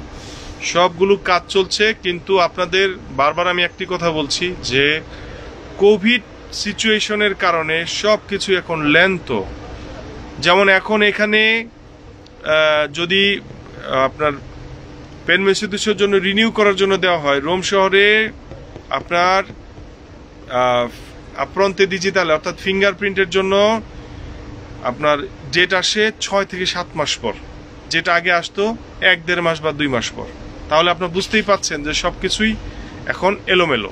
সবগুলো কাজ চলছে। কিন্তু আপনাদের বারবার আমি একটি কথা বলছি যে কোভিড সিচুয়েশনের কারণে সব কিছু এখন লেন্থ। যেমন এখন এখানে যদি আপনার পেন মেসিডুসের জন্য রিনিউ করার জন্য দেওয়া হয়, রোম শহরে আপনার আপ্রন্তে ডিজিটাল অর্থাৎ ফিঙ্গারপ্রিন্টের জন্য আপনার ডেট আসে 6 থেকে 7 মাস পর, যেটা আগে আসতো 1-1.5 মাস বা 2 মাস পর। তাহলে আপনার বুঝতেই পাচ্ছেন যে সবকিছুই এখন এলোমেলো।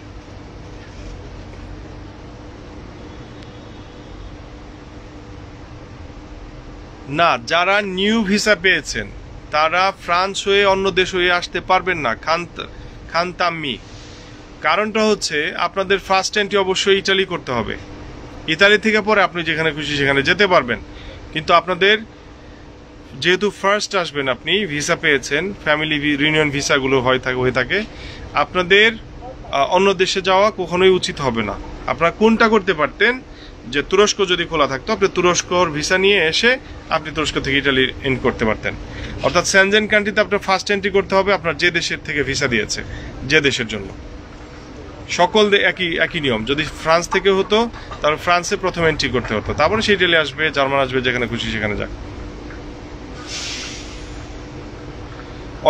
না, যারা নিউ ভিসা পেয়েছেন তারা ফ্রান্স হয়ে অন্য দেশ হয়ে আসতে পারবেন না, খানতাম্মি। কারণটা হচ্ছে আপনাদের ফার্স্ট এন্ট্রি অবশ্যই ইটালি করতে হবে। ইতালি থেকে পরে আপনি যেখানে খুশি সেখানে যেতে পারবেন, কিন্তু আপনাদের যেহেতু ফার্স্ট আসবেন, আপনি ভিসা পেয়েছেন, ফ্যামিলি রিউনিয়ন ভিসাগুলো হয়ে থাকে, আপনাদের অন্য দেশে যাওয়া কখনোই উচিত হবে না। আপনারা কোনটা করতে পারতেন, যে তুরস্ক যদি খোলা থাকতো, আপনি তুরস্কর ভিসা নিয়ে এসে আপনি তুরস্ক থেকে ইটালি এন্ড করতে পারতেন। অর্থাৎ সেনজেন কান্ট্রিতে আপনার ফার্স্ট এন্ট্রি করতে হবে আপনার যে দেশের থেকে ভিসা দিয়েছে, যে দেশের জন্য। সকল একই একই নিয়ম। যদি ফ্রান্স থেকে হতো তাহলে ফ্রান্সে প্রথম এন্ট্রি করতে হতো, তারপরে সেই ইটালি আসবে, জার্মান আসবে, যেখানে খুশি সেখানে যাক।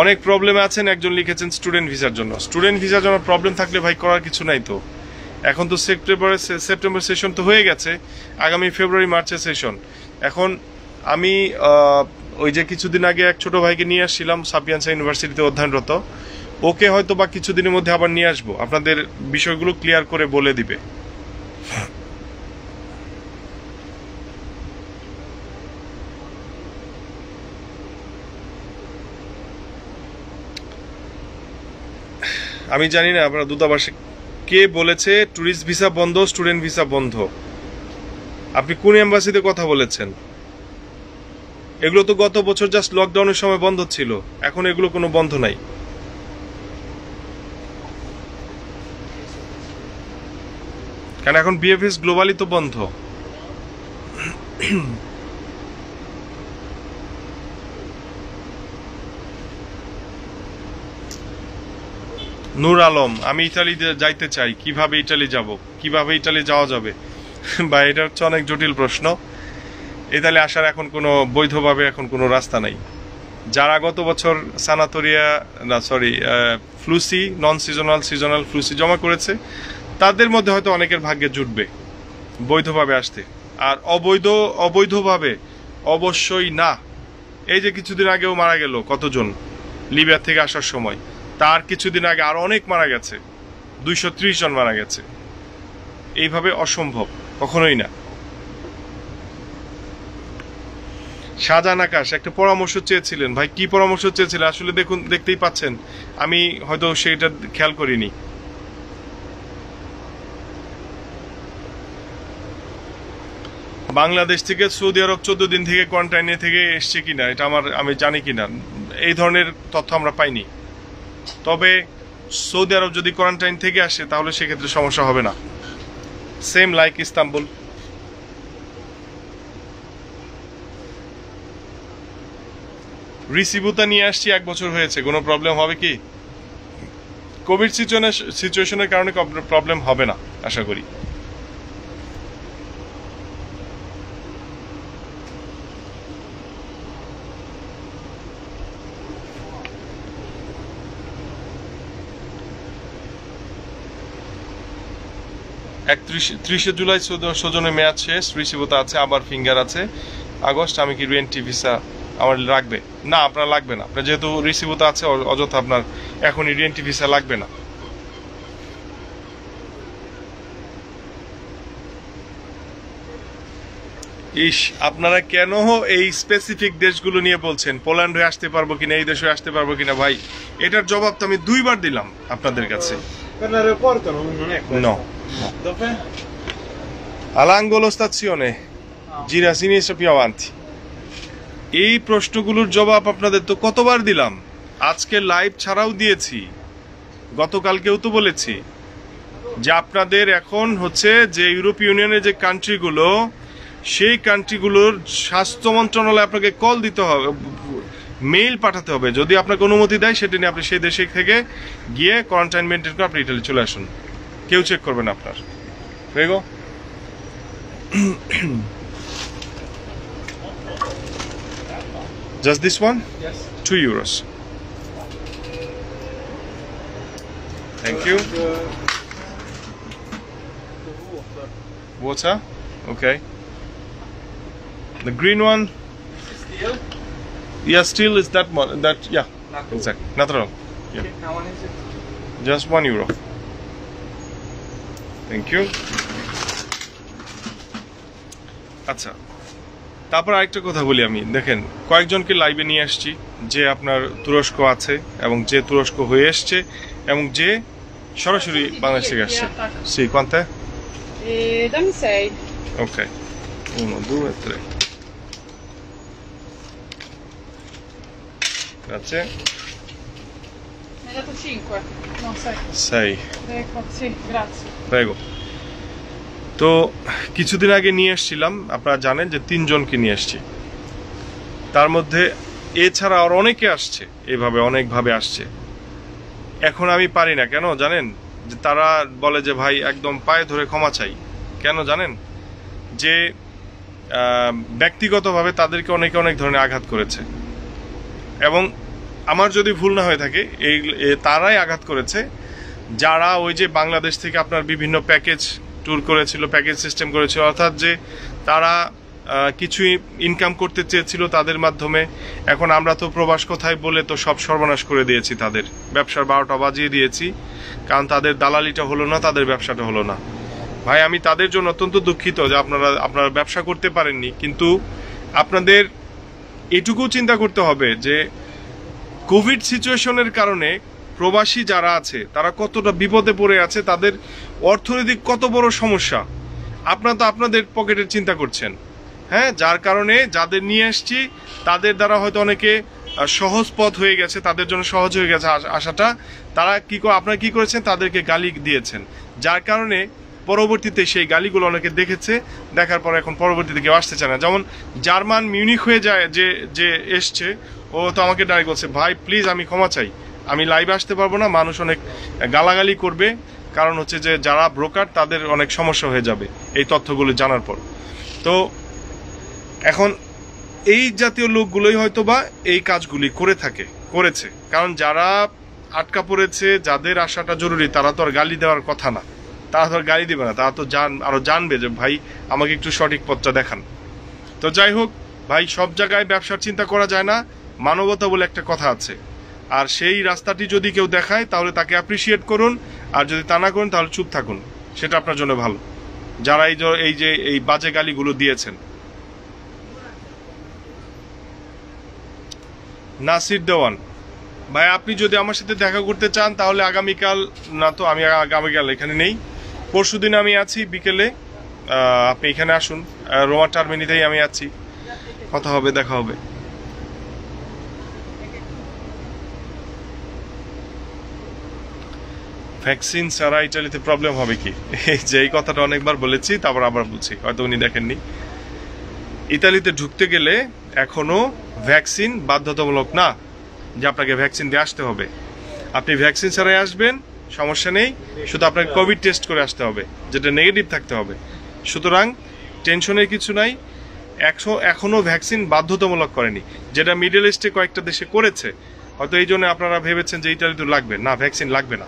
অনেক প্রবলেম আছেন, একজন লিখেছেন স্টুডেন্ট ভিসার জন্য। স্টুডেন্ট ভিসার জন্য প্রবলেম থাকলে ভাই করার কিছু নাই তো। এখন তো সেপ্টেম্বর সেশন তো হয়ে গেছে, আগামী ফেব্রুয়ারি মার্চের সেশন। এখন আমি ওই যে কিছুদিন আগে এক ছোট ভাইকে নিয়ে আসছিলাম সাপিয়েন্সা ইউনিভার্সিটিতে অধ্যয়নরত, ওকে হয়তো বা কিছুদিনের মধ্যে আবার নিয়ে আসবো, আপনাদের বিষয়গুলো ক্লিয়ার করে বলে দিবে। আমি জানি না আপনারা দূতাবাসে কে বলেছে ট্যুরিস্ট ভিসা বন্ধ, স্টুডেন্ট ভিসা বন্ধ। আপনি কোন এম্বাসিতে কথা বলেছেন? এগুলো তো গত বছর জাস্ট লকডাউনের সময় বন্ধ ছিল, এখন এগুলো কোনো বন্ধ নাই। কারণ এখন বিএফএস গ্লোবালি তো বন্ধ। নূর আলম, আমি ইটালিতে যাইতে চাই, কিভাবে ইটালি যাব, কিভাবে ইটালি যাওয়া যাবে? বা এটা হচ্ছে অনেক জটিল প্রশ্ন। ইতালি আসার এখন কোনো বৈধভাবে এখন কোনো রাস্তা নাই। যারা গত বছর সানাতোরিয়া ফ্লুসি, নন সিজনাল, সিজনাল ফ্লুসি জমা করেছে, তাদের মধ্যে হয়তো অনেকের ভাগ্যে জুটবে বৈধভাবে আসতে। আর অবৈধভাবে অবশ্যই না। এই যে কিছুদিন আগেও মারা গেল কতজন লিবিয়া থেকে আসার সময়, তার কিছুদিন আগে আরো অনেক মারা গেছে, 230 জন মারা গেছে। এইভাবে অসম্ভব, কখনোই না। শাহজাহান আকাশ একটা পরামর্শ চেয়েছিলেন, ভাই কি পরামর্শ চেয়েছিলেন? আসলে দেখুন, দেখতেই পাচ্ছেন আমি হয়তো সেটা খেয়াল করিনি। বাংলাদেশ থেকে সৌদি আরব 14 দিন থেকে কোয়ারেন্টাইনে থেকে এসছে কিনা এটা আমি জানি কিনা, এই ধরনের তথ্য আমরা পাইনি। তবে সৌদি আরব যদি কোয়ারেন্টাইন থেকে আসে তাহলে সেক্ষেত্রে সমস্যা হবে না, সেম লাইক ইস্তাম্বুল। রিসিভুতা নিয়ে আসছি, 1 বছর হয়েছে, কোনো প্রবলেম হবে কি? কোভিড সিচুয়েশনের কারণে প্রবলেম হবে না আশা করি। ত্রিশে জুলাই সজনে মেয়াদ শেষ, রিসিভুতা আছে, আবার ফিঙ্গার আছে আগস্ট। আমি কি রিএন্ট্রি ভিসা আমার লাগবে? না, আপনার লাগবে না। আপনার যেহেতু রিসিভুতা আছে, অযথা আপনার এখনই রিএন্ট্রি ভিসা লাগবে না। ইস, আপনারা কেন এই স্পেসিফিক দেশগুলো নিয়ে বলছেন? পোল্যান্ড হয়ে আসতে পারবো কিনা, এই দেশে আসতে পারবো কিনা? ভাই, এটার জবাব তো আমি 2 বার দিলাম আপনাদের কাছে। Per l'aeroporto non è questo. No. Dov'è? All'angolo stazione, gira a sinistra più avanti. এই প্রশ্নগুলোর জবাব আপনাদের তো কতবার দিলাম, আজকে লাইভ ছাড়াও দিয়েছি, গতকালকেও তো বলেছি যে আপনাদের এখন হচ্ছে যে ইউরোপীয় ইউনিয়নের যে কান্ট্রিগুলো, সেই কান্ট্রিগুলোর স্বাস্থ্য মন্ত্রণালয়ে আপনাকে কল দিতে হবে, মেইল পাঠাতে হবে। যদি আপনাকে অনুমতি দেয় সেটা নিয়ে আপনি সেই দেশে থেকে গিয়ে কোয়ারেন্টাইন মেনটেন করে আপনি ইটালি চলে আসুন, কেউ চেক করবে না আপনার। Prego. Just this one? Yes. €2. Thank you. The water. Water? Okay. The green one? Still? Yeah, still is that one. That, yeah. Not Exactly. Not wrong. Yeah. Okay, how much is it? Just €1. Thank you. আচ্ছা, তারপর আরেকটা কথা বলি আমি। দেখেন, কয়েকজনকে লাইভে নিয়ে আসছি যে আপনার তুরস্ক আছে এবং যে তুরস্ক হয়ে এসছে এবং যে সরাসরি বাংলাদেশ থেকে আসছে। সি কোনটা? Dammi 6. Ok. 1, 2, 3. Grazie. Mi hai dato 5? No, 6. 6. Ecco, sì, grazie. Prego. তো কিছুদিন আগে নিয়ে এসেছিলাম, আপনারা জানেন যে 3 জনকে নিয়ে এসেছি। তার মধ্যে এছাড়া আর অনেকে আসছে, এভাবে অনেকভাবে আসছে। এখন আমি পারি না, কেন জানেন? যে তারা বলে যে ভাই একদম পায়ে ধরে ক্ষমা চাই। কেন জানেন? যে ব্যক্তিগতভাবে তাদেরকে অনেকে অনেক ধরনের আঘাত করেছে, এবং আমার যদি ভুল না হয়ে থাকে এই তারাই আঘাত করেছে যারা ওই যে বাংলাদেশ থেকে আপনার বিভিন্ন প্যাকেজ ট্যুর করেছিল, প্যাকেজ সিস্টেম করেছিল, অর্থাৎ যে তারা কিছুই ইনকাম করতে চেয়েছিল তাদের মাধ্যমে। এখন আমরা তো প্রবাস কোথায় বলে তো সব সর্বনাশ করে দিয়েছি, তাদের ব্যবসার 12টা বাজিয়ে দিয়েছি, কারণ তাদের দালালিটা হলো না, তাদের ব্যবসাটা হলো না। ভাই আমি তাদের জন্য অত্যন্ত দুঃখিত যে আপনারা ব্যবসা করতে পারেননি, কিন্তু আপনাদের এটুকু চিন্তা করতে হবে যে কোভিড সিচুয়েশনের কারণে প্রবাসী যারা আছে তারা কতটা বিপদে পড়ে আছে, তাদের অর্থনৈতিক কত বড় সমস্যা। আপনারা তো আপনাদের পকেটের চিন্তা করছেন, হ্যাঁ, যার কারণে যাদের নিয়ে আসছি তাদের দ্বারা হয়তো অনেকে সহজ পথ হয়ে গেছে, তাদের জন্য সহজ হয়ে গেছে আসাটা। তারা আপনারা কি করেছেন? তাদেরকে গালি দিয়েছেন, যার কারণে পরবর্তীতে সেই গালিগুলো অনেকে দেখেছে, দেখার পর এখন পরবর্তীতে কেউ আসতে চায় না। যেমন জার্মান মিউনিক হয়ে যায় যে এসছে, ও তো আমাকে ডাইরেক্ট বলছে ভাই প্লিজ আমি ক্ষমা চাই, আমি লাইভে আসতে পারবো না, মানুষ অনেক গালাগালি করবে, কারণ হচ্ছে যে যারা ব্রোকার তাদের অনেক সমস্যা হয়ে যাবে এই তথ্যগুলো জানার পর। তো এখন এই জাতীয় লোকগুলোই হয়তো বা এই কাজগুলি করেছে, কারণ যারা আটকা পড়েছে, যাদের আসাটা জরুরি, তারা তো আর গালি দেওয়ার কথা না, তারা তো আর গালি দিবে না, তারা তো আরো জানবে যে ভাই আমাকে একটু সঠিক পথটা দেখান। তো যাই হোক ভাই, সব জায়গায় ব্যবসার চিন্তা করা যায় না, মানবতা বলে একটা কথা আছে, আর সেই রাস্তাটি যদি কেউ দেখায় তাহলে তাকে অ্যাপ্রিসিয়েট করুন, আর যদি তা না করেন তাহলে চুপ থাকুন, সেটা আপনার জন্য ভালো। যারা এই বাজে গালিগুলো দিয়েছেন। নাসির দেওয়ান ভাই, আপনি যদি আমার সাথে দেখা করতে চান তাহলে আগামীকাল, না তো আমি আগামীকাল এখানে নেই, পরশুদিন আমি আছি বিকেলে, আপনি এখানে আসুন, রোমা টার্মিনিতেই আমি আছি, কথা হবে, দেখা হবে। ভ্যাকসিন ছাড়া ইটালিতে প্রবলেম হবে কি? যে এই কথাটা অনেকবার বলেছি, তারপর আবার বলছি, হয়তো উনি দেখেননি। ইতালিতে ঢুকতে গেলে এখনো ভ্যাকসিন বাধ্যতামূলক না যে আপনাকে ভ্যাকসিন দিয়ে আসতে হবে। আপনি ভ্যাকসিন ছাড়াই আসবেন, সমস্যা নেই, শুধু আপনাকে কোভিড টেস্ট করে আসতে হবে, যেটা নেগেটিভ থাকতে হবে। সুতরাং টেনশনের কিছু নাই, এখনো ভ্যাকসিন বাধ্যতামূলক করেনি, যেটা মিডল ইস্টে কয়েকটা দেশে করেছে, হয়তো এই জন্য আপনারা ভেবেছেন যে ইটালিতে লাগবে না, ভ্যাকসিন লাগবে না।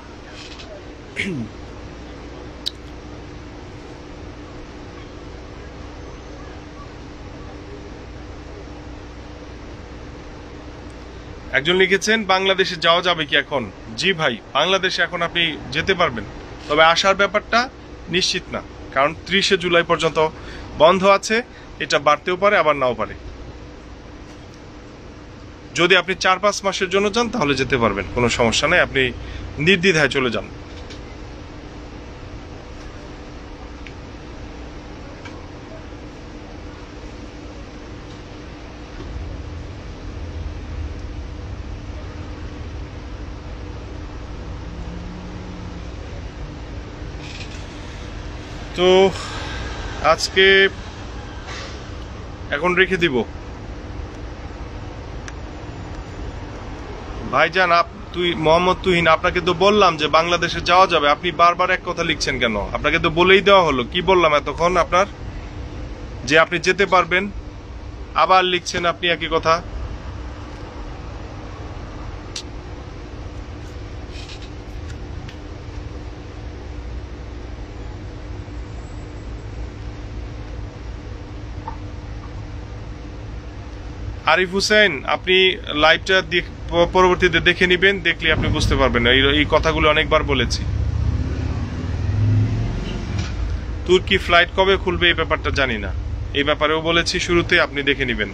একজন লিখেছেন বাংলাদেশে যাওয়া যাবে কি এখন? জি ভাই, বাংলাদেশে এখন আপনি যেতে পারবেন, তবে আসার ব্যাপারটা নিশ্চিত না, কারণ 30শে জুলাই পর্যন্ত বন্ধ আছে, এটা বাড়তেও পারে আবার নাও পারে। যদি আপনি 4-5 মাসের জন্য যান তাহলে যেতে পারবেন, কোনো সমস্যা নেই, আপনি নির্দ্বিধায় চলে যান। তো আজকে এখন রেখে দিব ভাইজান। মোহাম্মদ তুহিন, আপনাকে তো বললাম যে বাংলাদেশে যাওয়া যাবে, আপনি বারবার এক কথা লিখছেন কেন? আপনাকে তো বলেই দেওয়া হলো, কি বললাম এতক্ষণ আপনার, যে আপনি যেতে পারবেন, আবার লিখছেন আপনি একই কথা। আরিফ হুসেন, আপনি লাইভটা পরবর্তীতে দেখে নেবেন, দেখলে আপনি বুঝতে পারবেন। এই কথাগুলো অনেকবার বলেছি। তুর্কি ফ্লাইট কবে খুলবে এই ব্যাপারটা জানি না, এই ব্যাপারেও বলেছি শুরুতে, আপনি দেখে নেবেন।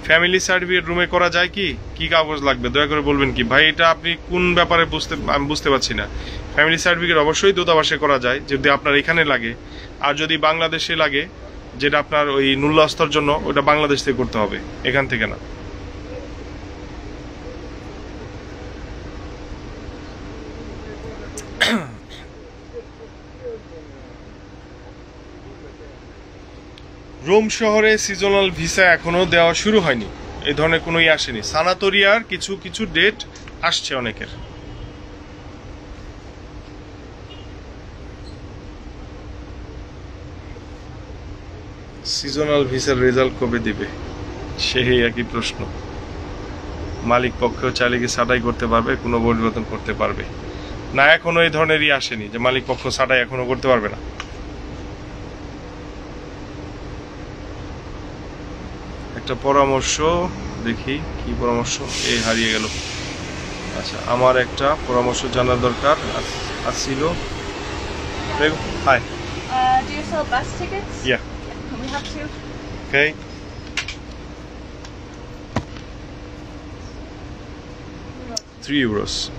ফ্যামিলি সার্টিফিকেট রুমে করা যায় কি? কি কাগজ লাগবে দয়া করে বলবেন কি ভাই? এটা আপনি কোন ব্যাপারে আমি বুঝতে পারছি না। ফ্যামিলি সার্টিফিকেট অবশ্যই দূতাবাসে করা যায় যদি আপনার এখানে লাগে, আর যদি বাংলাদেশে লাগে, যেটা আপনার ওই নুল্লাস্তর জন্য, ওটা বাংলাদেশ থেকে করতে হবে, এখান থেকে না। রোম শহরে সিজনাল ভিসা এখনো দেওয়া শুরু হয়নি। এই ধরনের কোনোই আসেনি। সানাতোরিয়ার কিছু কিছু ডেট আসছে অনেকের। সিজনাল ভিসার রেজাল্ট কবে দিবে, সেই একই প্রশ্ন। মালিক পক্ষেও চাইলে কি ছাঁটাই করতে পারবে, কোনো পরিবর্তন করতে পারবে না? এখনো এই ধরনেরই আসেনি যে মালিক পক্ষ ছাঁটাই এখনো করতে পারবে না। একটা পরামর্শ দেখি, কি পরামর্শ? এই হারিয়ে গেল। আচ্ছা, আমার একটা পরামর্শ জানার দরকার আছিল। Hi, Do you sell bus tickets? yeah, Can we have two? okay. €3.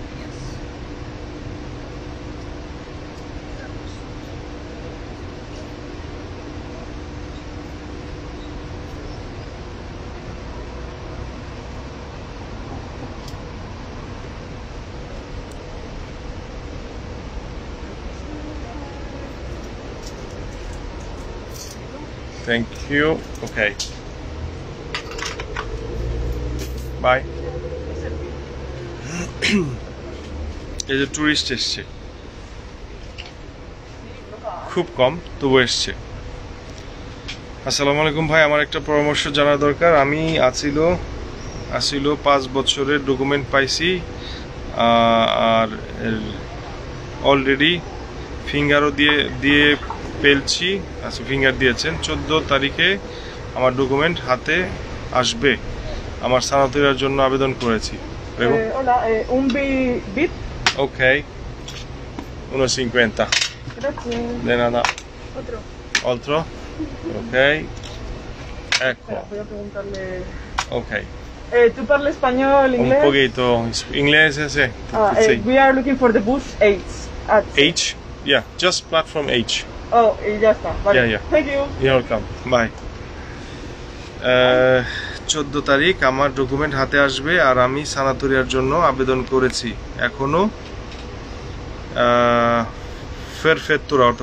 Thank you. Okay. Bye. এই যে টুরিস্ট এসছে, খুব কম তবু এসছে। আসসালামু আলাইকুম ভাই, আমার একটা পরামর্শ জানার দরকার। আমি আসিল 5 বছরের ডকুমেন্ট পাইছি, আর অলরেডি ফিঙ্গারও দিয়ে পেলছি। আচ্ছা, ফিঙ্গার দিয়েছেন। 14 তারিখে আমার ডকুমেন্ট হাতে আসবে। আমার সানাতোরিয়ার জন্য আবেদন করেছি। Hola, un bit. Ok, 1,50. Grazie. De nada. Otro. Altro? Ok. Ecco. Voy a preguntarle. Ok. ¿Tú parles español, Un inglés? poquito. Inglese, sì. Sì. We are looking for the bus H. H? Yeah, just platform H. Oh, y ya está. Vale. Yeah, yeah. Thank you. You're welcome. Bye. 14 তারিখ আমার document হাতে আসবে, আর আমি সানাতোরিয়ার জন্য আবেদন করেছি। এখনো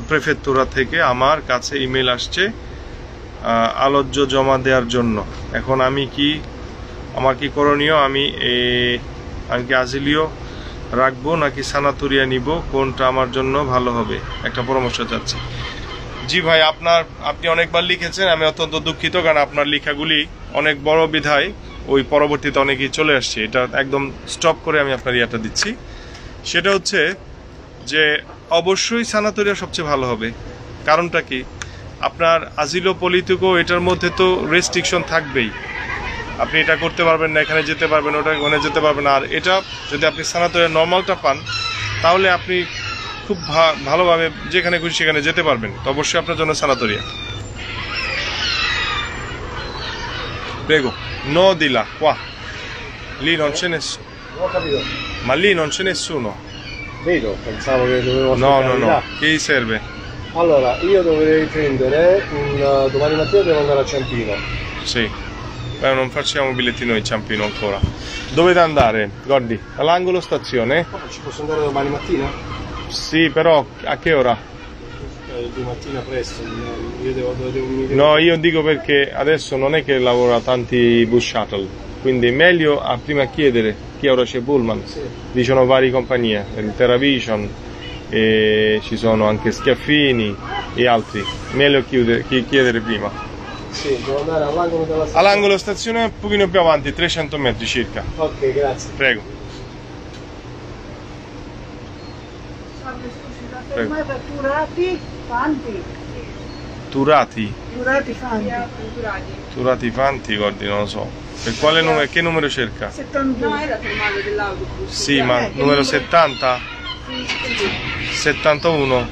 প্রেফেক্তুরা থেকে আমার কাছে ইমেল আসছে আলোচ্য জমা দেওয়ার জন্য। এখন আমার কি করণীয়? আমি কি আজিলিও রাখবো নাকি সানাতোরিয়া নিব, কোনটা আমার জন্য ভালো হবে? একটা পরামর্শ চাচ্ছি। জি ভাই, আপনি অনেকবার লিখেছেন, আমি অত্যন্ত দুঃখিত, কারণ আপনার লেখাগুলি অনেক বড় বিধায় ওই পরবর্তীতে অনেকেই চলে আসছে। এটা একদম স্টপ করে আমি আপনার ইয়াটা দিচ্ছি। সেটা হচ্ছে যে অবশ্যই সানাতোরিয়া সবচেয়ে ভালো হবে। কারণটা কি? আপনার আজিলো পলিটিকো এটার মধ্যে তো রেস্ট্রিকশন থাকবেই। আপনি এটা করতে পারবেন না, এখানে যেতে পারবেন, ওখানে যেতে পারবেন না। আর এটা যদি আপনি সানাতোরিয়া নর্মালটা পান, তাহলে আপনি খুব ভালোভাবে যেখানে খুশি সেখানে যেতে পারবেন। তো অবশ্যই আপনার জন্য সানাতোরিয়া। Prego, no di là, qua. Lì non c'è nessuno. Non ho capito. Ma lì non c'è nessuno. Vedo, pensavo che dovevo No, aspettare no, là. no. Che gli serve? Allora, io dovrei prendere domani mattina devo andare a Ciampino. Sì. Beh, non facciamo bigliettino di Ciampino ancora. Dovete andare, guardi, all'angolo stazione. Ci posso andare domani mattina? Sì, però a che ora? Di mattina presto, io devo No, io dico perché adesso non è che lavora tanti bus shuttle, quindi è meglio prima chiedere che ora c'è Pullman. Sì. Lì sono varie compagnie, il TerraVision, e ci sono anche Schiaffini e altri. Meglio chiedere prima. Sì, devo andare all'angolo della stazione. All'angolo stazione un pochino più avanti, 300 metri circa. Ok, grazie. Prego. Prego. Turati Fanti, guardi, non lo so. Per quale numero, che numero cerca? No, era fermato dell'autobus. Sì, ma numero 70? 71?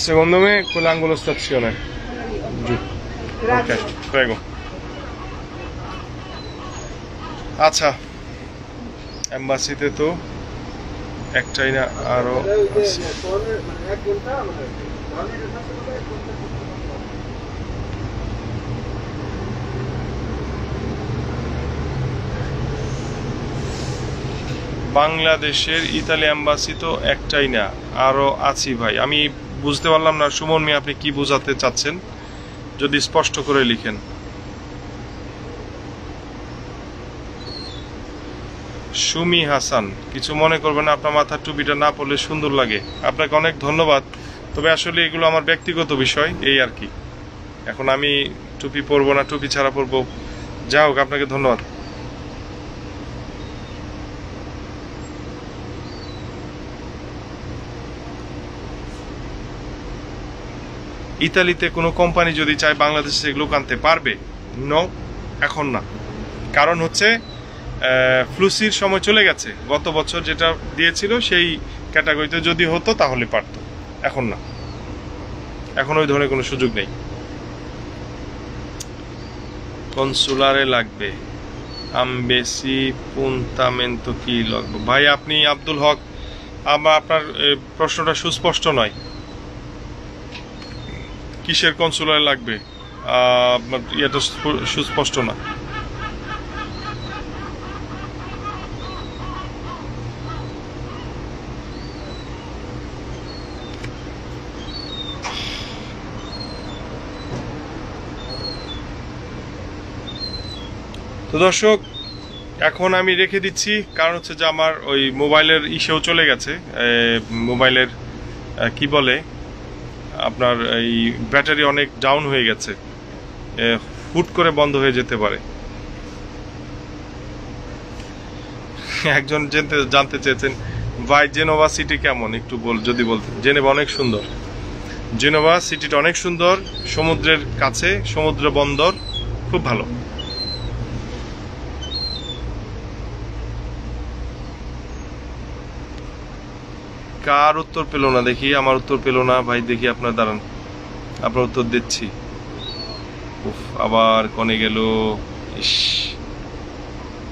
Secondo me quell'angolo stazione. Giù. Ok, prego. আচ্ছা, এমবাসিতে তো একটাই না, আরো আছে। বাংলাদেশের Italy embassy তো একটাই না, আরো আছি ভাই। আমি বুঝতে পারলাম না সুমন মিয়া, আপনি কি বোঝাতে চাচ্ছেন? যদি স্পষ্ট করে লিখেন। সুমি হাসান, কিছু মনে করবেন না, আপনার মাথার টুপিটা না পরলে সুন্দর লাগে। আপনাকে অনেক ধন্যবাদ, তবে আসলে এগুলো আমার ব্যক্তিগত বিষয়, এই আর কি। এখন আমি টুপি পরবো না টুপি ছাড়া পরবো, যা হোক, আপনাকে ধন্যবাদ। ইতালিতে কোনো কোম্পানি যদি চায় বাংলাদেশে সেগুলো আনতে পারবে? নো, এখন না। কারণ হচ্ছে ফ্লুসির সময় চলে গেছে। গত বছর যেটা দিয়েছিল সেই ক্যাটাগরিতে যদি হতো তাহলে পারতো, এখন না, এখন ওই ধরনের কোনো সুযোগ নেই। কনসুলারে লাগবে আম্বেসি পুন্তামেন্তো কি লাগবে? ভাই আপনি আব্দুল হক, আপনার প্রশ্নটা সুস্পষ্ট নয়। কিসের কনসুলারে লাগবে এটা সুস্পষ্ট না। তো দর্শক, এখন আমি রেখে দিচ্ছি, কারণ হচ্ছে যে আমার ওই মোবাইলের ইসেও চলে গেছে, মোবাইলের কি বলে আপনার এই ব্যাটারি অনেক ডাউন হয়ে গেছে, হুট করে বন্ধ হয়ে যেতে পারে। একজন জানতে চেয়েছেন ভাই জেনোভা সিটি কেমন, একটু যদি বলতেন। জেনেভা অনেক সুন্দর, জেনোভা সিটিটা অনেক সুন্দর, সমুদ্রের কাছে, সমুদ্র বন্দর, খুব ভালো। কার উত্তর পেল না দেখি? আমার উত্তর পেল না ভাই, দেখি আপনার, দাঁড়ান, আপনার উত্তর দিচ্ছি। উফ, আবার কনে গেল, ইস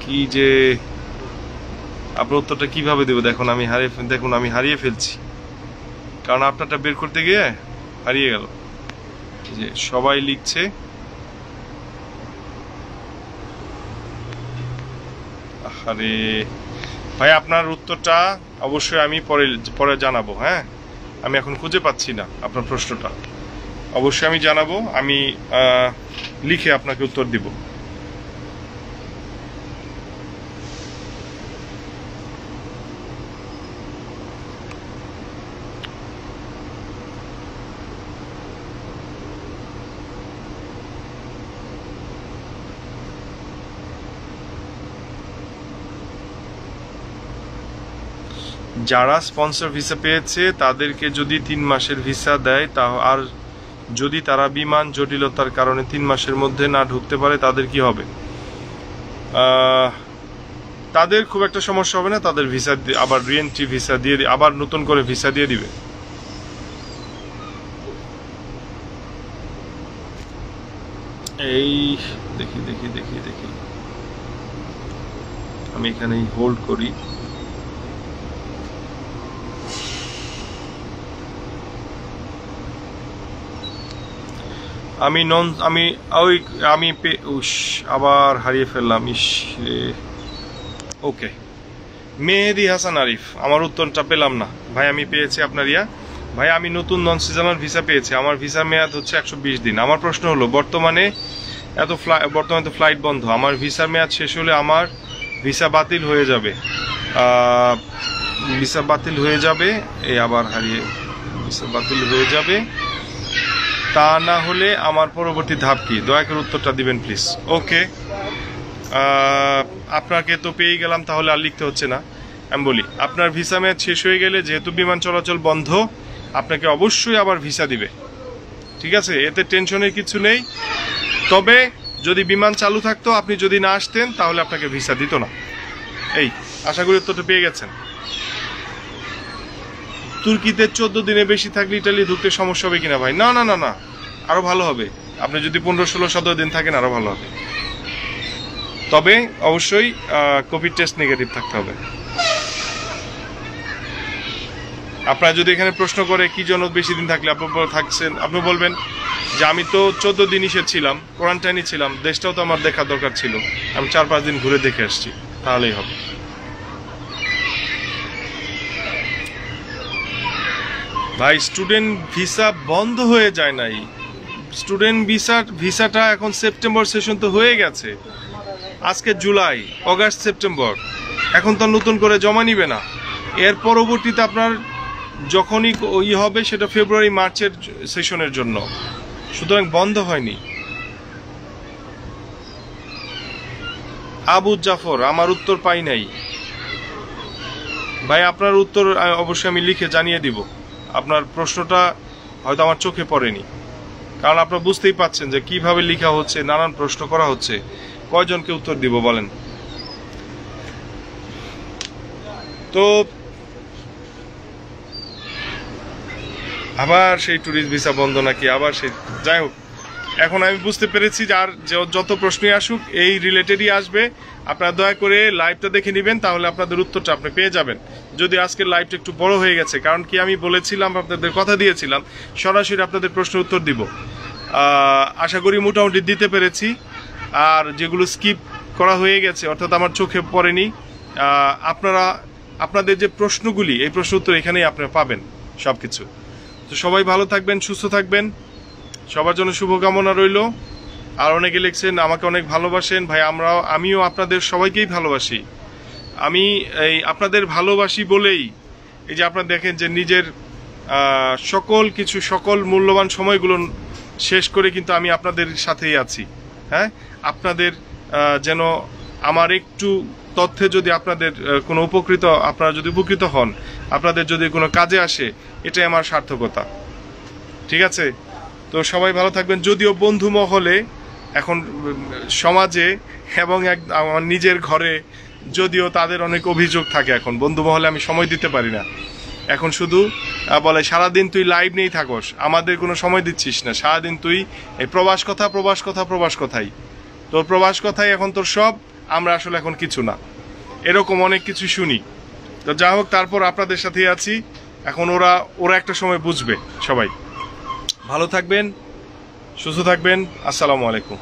কি যে, আপনার উত্তরটা কিভাবে দেবো? দেখুন আমি হারিয়ে ফেলছি, কারণ আপনারটা বের করতে গিয়ে হারিয়ে গেল। যে সবাই লিখছে, আরে ভাই আপনার উত্তরটা অবশ্যই আমি পরে জানাবো। হ্যাঁ, আমি এখন খুঁজে পাচ্ছি না আপনার প্রশ্নটা, অবশ্যই আমি জানাবো, আমি লিখে আপনাকে উত্তর দিব। যারা স্পন্সর ভিসা পেয়েছে তাদেরকে যদি 3 মাসের ভিসা দেয়, আর যদি তারা বিমান জটিলতার কারণে 3 মাসের মধ্যে না ঢুকতে পারে তাদের কি হবে? তাদের খুব একটা সমস্যা হবে না, তাদের ভিসা আবার রিএন্ট্রি ভিসা দিয়ে আবার নতুন করে ভিসা দিয়ে দিবে। এই দেখি দেখি দেখি দেখি, আমি এখানে হোল্ড করি। আবার হারিয়ে ফেললাম, ইস রে। ওকে, মেহেদি হাসান আরিফ, আমার উত্তরটা পেলাম না ভাই। আমি পেয়েছি আপনার ভাই, আমি নতুন নন সিজনাল ভিসা পেয়েছি, আমার ভিসার মেয়াদ হচ্ছে 120 দিন। আমার প্রশ্ন হলো, বর্তমানে তো ফ্লাইট বন্ধ, আমার ভিসার মেয়াদ শেষ হলে আমার ভিসা বাতিল হয়ে যাবে, ভিসা বাতিল হয়ে যাবে, আবার হারিয়ে, ভিসা বাতিল হয়ে যাবে, তা না হলে আমার পরবর্তী ধাপ কি? দয়া করে উত্তরটা দিবেন প্লিজ। ওকে, আপনাকে তো পেয়ে গেলাম, তাহলে আর লিখতে হচ্ছে না। আমি বলি, আপনার ভিসা মেয়াদ শেষ হয়ে গেলে, যেহেতু বিমান চলাচল বন্ধ, আপনাকে অবশ্যই আবার ভিসা দিবে, ঠিক আছে? এতে টেনশনের কিছু নেই। তবে যদি বিমান চালু থাকতো, আপনি যদি না আসতেন, তাহলে আপনাকে ভিসা দিত না। এই আশা করি উত্তরটা পেয়ে গেছেন। তুর্কিতে 14 দিনে বেশি থাকলে ইটালি ঢুকতে সমস্যা হবে কিনা ভাই? না না না না, আরো ভালো হবে। আপনি যদি 15, 16, 17 দিন থাকেন আরো ভালো হবে। তবে অবশ্যই কোভিড টেস্ট নেগেটিভ থাকতে হবে। আপনারা যদি এখানে প্রশ্ন করে কি জন্য বেশি দিন থাকলে আপনি বলবেন যে আমি তো 14 দিন ছিলাম, কোয়ারেন্টাইনে ছিলাম, দেশটাও তো আমার দেখা দরকার ছিল, আমি 4-5 দিন ঘুরে দেখে আসছি, তাহলেই হবে। ভাই স্টুডেন্ট ভিসা বন্ধ হয়ে যায় নাই, স্টুডেন্ট ভিসাটা এখন সেপ্টেম্বর সেশন তো হয়ে গেছে, আজকে জুলাই, অগাস্ট, সেপ্টেম্বর, এখন তো নতুন করে জমা নিবে না। এর পরবর্তীতে আপনার যখনই হবে সেটা ফেব্রুয়ারি মার্চের সেশনের জন্য, সুতরাং বন্ধ হয়নি। আবু জাফর, আমার উত্তর পাই নাই ভাই। আপনার উত্তর অবশ্যই আমি লিখে জানিয়ে দিব। আপনার প্রশ্নটা হয়তো আমার চোখে পড়েনি, কারণ আপনারা বুঝতেই পাচ্ছেন যে কিভাবে লেখা হচ্ছে, নানান প্রশ্ন করা হচ্ছে। কয়জনকে উত্তর দিব বলেন? তো আবার সেই ট্যুরিস্ট ভিসা বন্ধ নাকি আবার সেই, যাই হোক, এখন আমি বুঝতে পেরেছি যে আর যত প্রশ্নই আসুক এই রিলেটেডই আসবে। আপনারা দয়া করে লাইভটা দেখে নেবেন, তাহলে আপনাদের উত্তরটা আপনি পেয়ে যাবেন। যদি আজকের লাইভটা একটু বড় হয়ে গেছে, কারণ কি আমি বলেছিলাম, আপনাদের কথা দিয়েছিলাম সরাসরি আপনাদের প্রশ্নের উত্তর দিব। আশা করি মোটামুটি দিতে পেরেছি। আর যেগুলো স্কিপ করা হয়ে গেছে, অর্থাৎ আমার চোখে পড়েনি, আপনাদের যে প্রশ্নগুলি, এই প্রশ্ন উত্তর এখানেই আপনারা পাবেন সব কিছু। তো সবাই ভালো থাকবেন, সুস্থ থাকবেন, সবার জন্য শুভকামনা রইল। আর অনেকে লিখছেন আমাকে অনেক ভালোবাসেন ভাই, আমিও আপনাদের সবাইকেই ভালোবাসি। আমি এই আপনাদের ভালোবাসি বলেই এই যে আপনারা দেখেন যে নিজের সকল কিছু, সকল মূল্যবান সময়গুলো শেষ করে কিন্তু আমি আপনাদের সাথেই আছি। হ্যাঁ, আপনাদের যেন আমার একটু তথ্যে যদি আপনাদের কোনো আপনারা যদি উপকৃত হন, আপনাদের যদি কোনো কাজে আসে, এটাই আমার সার্থকতা। ঠিক আছে? তো সবাই ভালো থাকবেন। যদিও বন্ধু মহলে এখন সমাজে এবং আমার নিজের ঘরে যদিও তাদের অনেক অভিযোগ থাকে, এখন বন্ধু মহলে আমি সময় দিতে পারি না। এখন শুধু বলে সারাদিন তুই লাইভ নিয়েই থাকস, আমাদের কোনো সময় দিচ্ছিস না, সারাদিন তুই এই প্রবাস কথাই, তোর প্রবাস কথাই এখন তোর সব, আমরা আসলে এখন কিছু না, এরকম অনেক কিছু শুনি। তো যা হোক, তারপর আপনাদের সাথেই আছি। এখন ওরা একটা সময় বুঝবে। সবাই ভালো থাকবেন, সুস্থ থাকবেন। আসসালামু আলাইকুম।